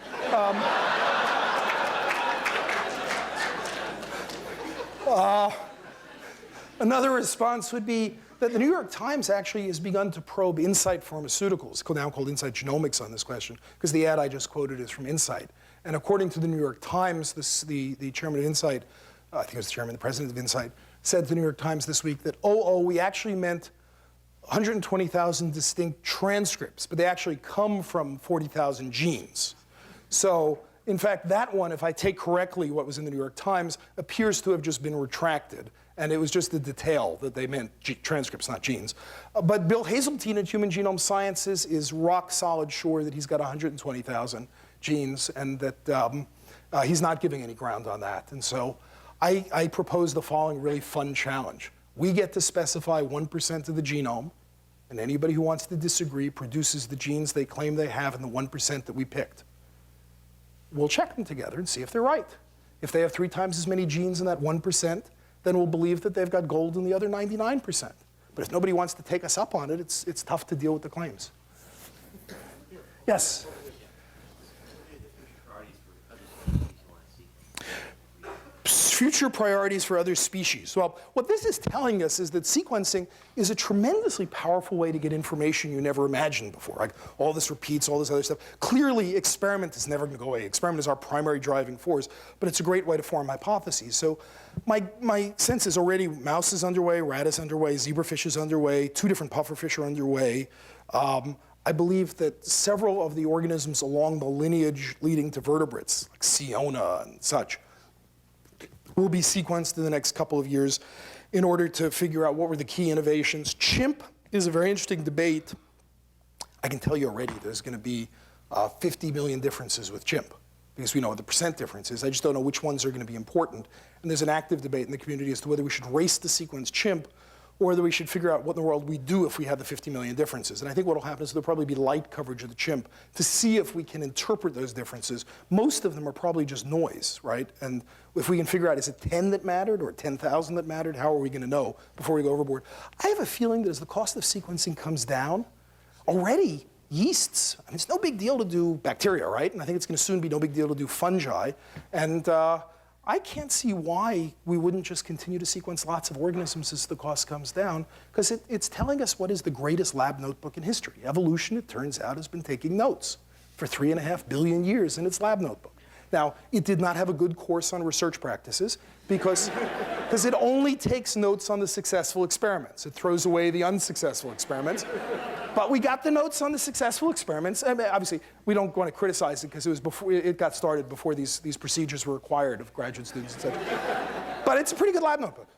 Speaker 2: Another response would be that the New York Times actually has begun to probe Insight Pharmaceuticals, now called Insight Genomics, on this question, because the ad I just quoted is from Insight. And according to the New York Times, the chairman of Insight, I think it was the chairman, the president of Insight, said to the New York Times this week that, we actually meant 120,000 distinct transcripts, but they actually come from 40,000 genes. So, in fact, that one, if I take correctly what was in the New York Times, appears to have just been retracted. And it was just a detail that they meant transcripts, not genes. But Bill Hazeltine at Human Genome Sciences is rock solid sure that he's got 120,000 genes, and that he's not giving any ground on that. And so I propose the following really fun challenge. We get to specify 1% of the genome, and anybody who wants to disagree produces the genes they claim they have in the 1% that we picked. We'll check them together and see if they're right. If they have 3 times as many genes in that 1%, then we'll believe that they've got gold in the other 99%. But if nobody wants to take us up on it, it's tough to deal with the claims. Yes? Future priorities for other species. Well, what this is telling us is that sequencing is a tremendously powerful way to get information you never imagined before. Like all this repeats, all this other stuff. Clearly, experiment is never going to go away. Experiment is our primary driving force, but it's a great way to form hypotheses. So my sense is already mouse is underway, rat is underway, zebrafish is underway, 2 different pufferfish are underway. I believe that several of the organisms along the lineage leading to vertebrates, like Siona and such, will be sequenced in the next couple of years in order to figure out what were the key innovations. Chimp is a very interesting debate. I can tell you already there's going to be 50 million differences with chimp, because we know what the percent difference is. I just don't know which ones are going to be important. And there's an active debate in the community as to whether we should race to sequence chimp or whether we should figure out what in the world we do if we have the 50 million differences. And I think what will happen is there'll probably be light coverage of the chimp to see if we can interpret those differences. Most of them are probably just noise, right? And if we can figure out, is it 10 that mattered or 10,000 that mattered, how are we going to know before we go overboard? I have a feeling that as the cost of sequencing comes down, already yeasts, I mean, it's no big deal to do bacteria, right? And I think it's going to soon be no big deal to do fungi. And I can't see why we wouldn't just continue to sequence lots of organisms as the cost comes down, because it's telling us what is the greatest lab notebook in history. Evolution, it turns out, has been taking notes for 3.5 billion years in its lab notebook. Now, it did not have a good course on research practices, because it only takes notes on the successful experiments. It throws away the unsuccessful experiments. But we got the notes on the successful experiments. And obviously, we don't want to criticize it because it was before it got started before these procedures were required of graduate students, et cetera. But it's a pretty good lab notebook.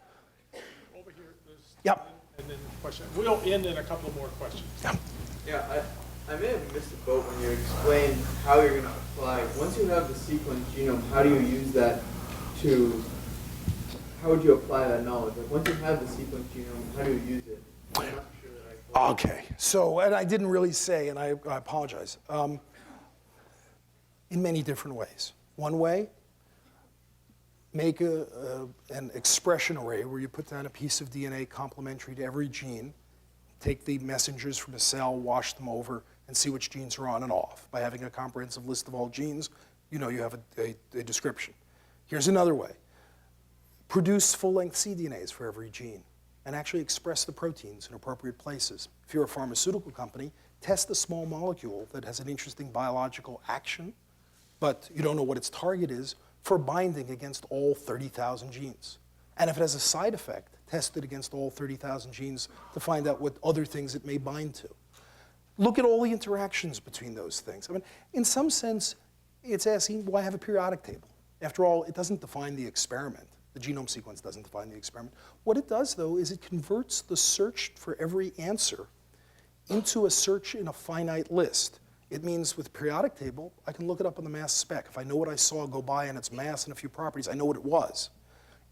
Speaker 1: Over here, there's
Speaker 2: Yep.
Speaker 1: and then question. We'll end in a couple more questions.
Speaker 5: Yeah, I may have missed the boat when you explained how you're going to apply. Once you have the sequence genome, how do you use that how would you apply that knowledge? Like once you have the sequence genome, how do you use it? I'm not sure that I
Speaker 2: Okay, so, and I didn't really say, and I apologize, in many different ways. One way, make an expression array where you put down a piece of DNA complementary to every gene, take the messengers from a cell, wash them over, and see which genes are on and off. By having a comprehensive list of all genes, you know you have a description. Here's another way. Produce full-length cDNAs for every gene and actually express the proteins in appropriate places. If you're a pharmaceutical company, test a small molecule that has an interesting biological action, but you don't know what its target is, for binding against all 30,000 genes. And if it has a side effect, test it against all 30,000 genes to find out what other things it may bind to. Look at all the interactions between those things. I mean, in some sense, it's asking, why have a periodic table? After all, it doesn't define the experiment. The genome sequence doesn't define the experiment. What it does, though, is it converts the search for every answer into a search in a finite list. It means with periodic table, I can look it up on the mass spec. If I know what I saw go by and its mass and a few properties, I know what it was.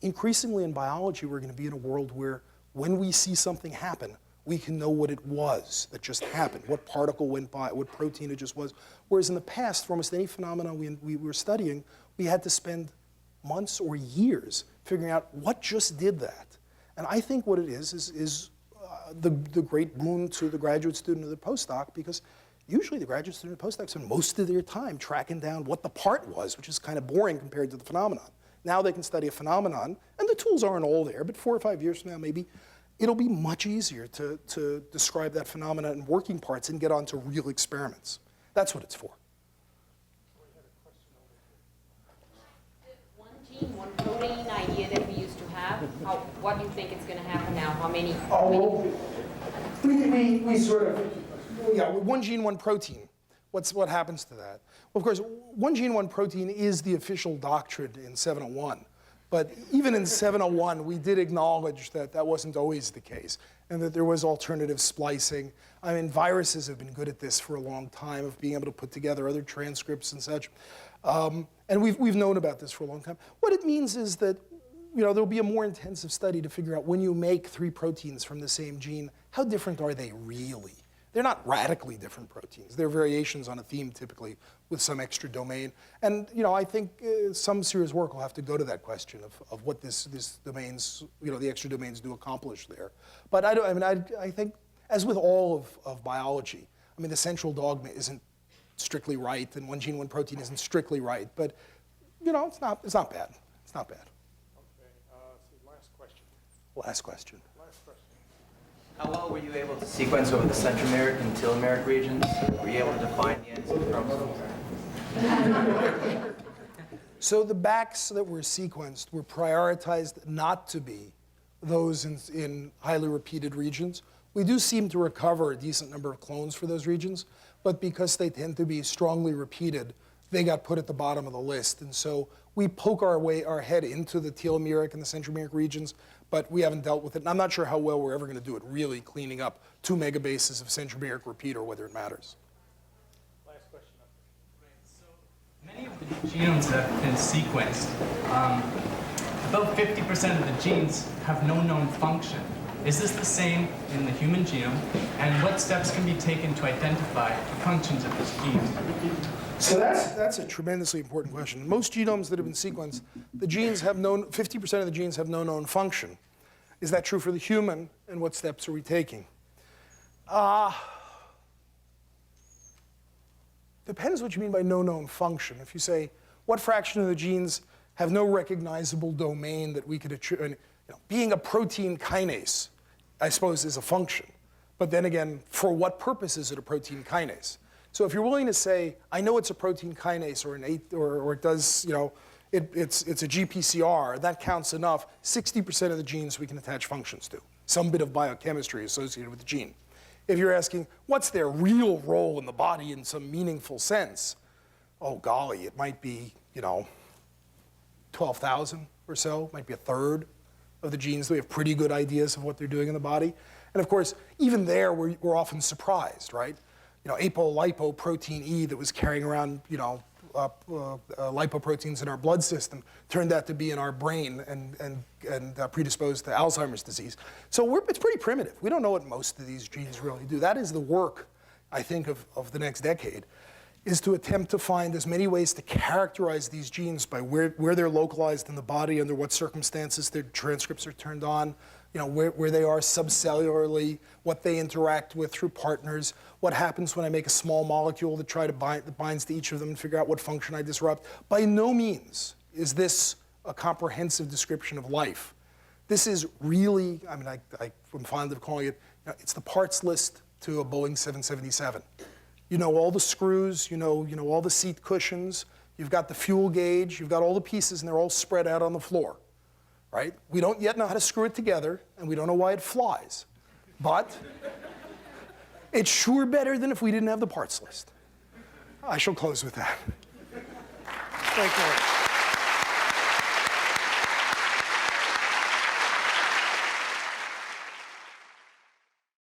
Speaker 2: Increasingly in biology, we're going to be in a world where when we see something happen, we can know what it was that just happened, what particle went by, what protein it just was. Whereas in the past, for almost any phenomenon we were studying, we had to spend months or years figuring out what just did that. And I think what it is the great boon to the graduate student or the postdoc, because usually the graduate student or postdoc spend most of their time tracking down what the part was, which is kind of boring compared to the phenomenon. Now they can study a phenomenon, and the tools aren't all there, but 4 or 5 years from now, maybe, it'll be much easier to describe that phenomenon in working parts and get onto real experiments. That's what it's for.
Speaker 6: One gene, one protein idea that we used to have, what do you think is going to happen now? How many?
Speaker 2: We sort of, yeah, one gene, one protein. What happens to that? Well, of course, one gene, one protein is the official doctrine in 701. But even in 701, we did acknowledge that that wasn't always the case, and that there was alternative splicing. I mean, viruses have been good at this for a long time, of being able to put together other transcripts and such. And we've known about this for a long time. What it means is that there'll be a more intensive study to figure out when you make 3 proteins from the same gene, how different are they really? They're not radically different proteins. They're variations on a theme, typically, with some extra domain. And I think some serious work will have to go to that question of what this domains, the extra domains do accomplish there. But I think, as with all of biology, I mean, the central dogma isn't strictly right, and one gene, one protein isn't strictly right. But it's not bad. It's not bad.
Speaker 1: Okay. Last question.
Speaker 2: Last question.
Speaker 7: How well were you able to sequence over the centromeric and telomeric regions? Were you able to define the ends of the chromosomes?
Speaker 2: So the backs that were sequenced were prioritized not to be those in highly repeated regions. We do seem to recover a decent number of clones for those regions, but because they tend to be strongly repeated, they got put at the bottom of the list. And so we poke our head into the telomeric and the centromeric regions, but we haven't dealt with it. And I'm not sure how well we're ever going to do it, really cleaning up 2 megabases of centromeric repeat or whether it matters.
Speaker 1: Last question.
Speaker 8: Many of the genomes that have been sequenced, about 50% of the genes have no known function. Is this the same in the human genome? And what steps can be taken to identify the functions of this gene?
Speaker 2: So that's a tremendously important question. In most genomes that have been sequenced, the genes have 50% of the genes have no known function. Is that true for the human, and what steps are we taking? Depends what you mean by no known function. If you say, what fraction of the genes have no recognizable domain that we could attribute, being a protein kinase, I suppose, is a function. But then again, for what purpose is it a protein kinase? So if you're willing to say, I know it's a protein kinase, or it does, it's a GPCR. That counts enough. 60% of the genes we can attach functions to. Some bit of biochemistry associated with the gene. If you're asking, what's their real role in the body in some meaningful sense? Oh, golly, it might be, 12,000 or so, might be a third of the genes. We have pretty good ideas of what they're doing in the body. And of course, even there, we're often surprised, right? Apolipoprotein E that was carrying around, lipoproteins in our blood system turned out to be in our brain and predisposed to Alzheimer's disease. So it's pretty primitive. We don't know what most of these genes really do. That is the work, I think, of the next decade, is to attempt to find as many ways to characterize these genes by where they're localized in the body, under what circumstances their transcripts are turned on, where they are subcellularly, what they interact with through partners, what happens when I make a small molecule that binds to each of them and figure out what function I disrupt. By no means is this a comprehensive description of life. This is really, I'm fond of calling it, it's the parts list to a Boeing 777. You know all the screws, you know all the seat cushions, you've got the fuel gauge, you've got all the pieces, and they're all spread out on the floor, right? We don't yet know how to screw it together, and we don't know why it flies. But it's sure better than if we didn't have the parts list. I shall close with that.
Speaker 1: Thank you.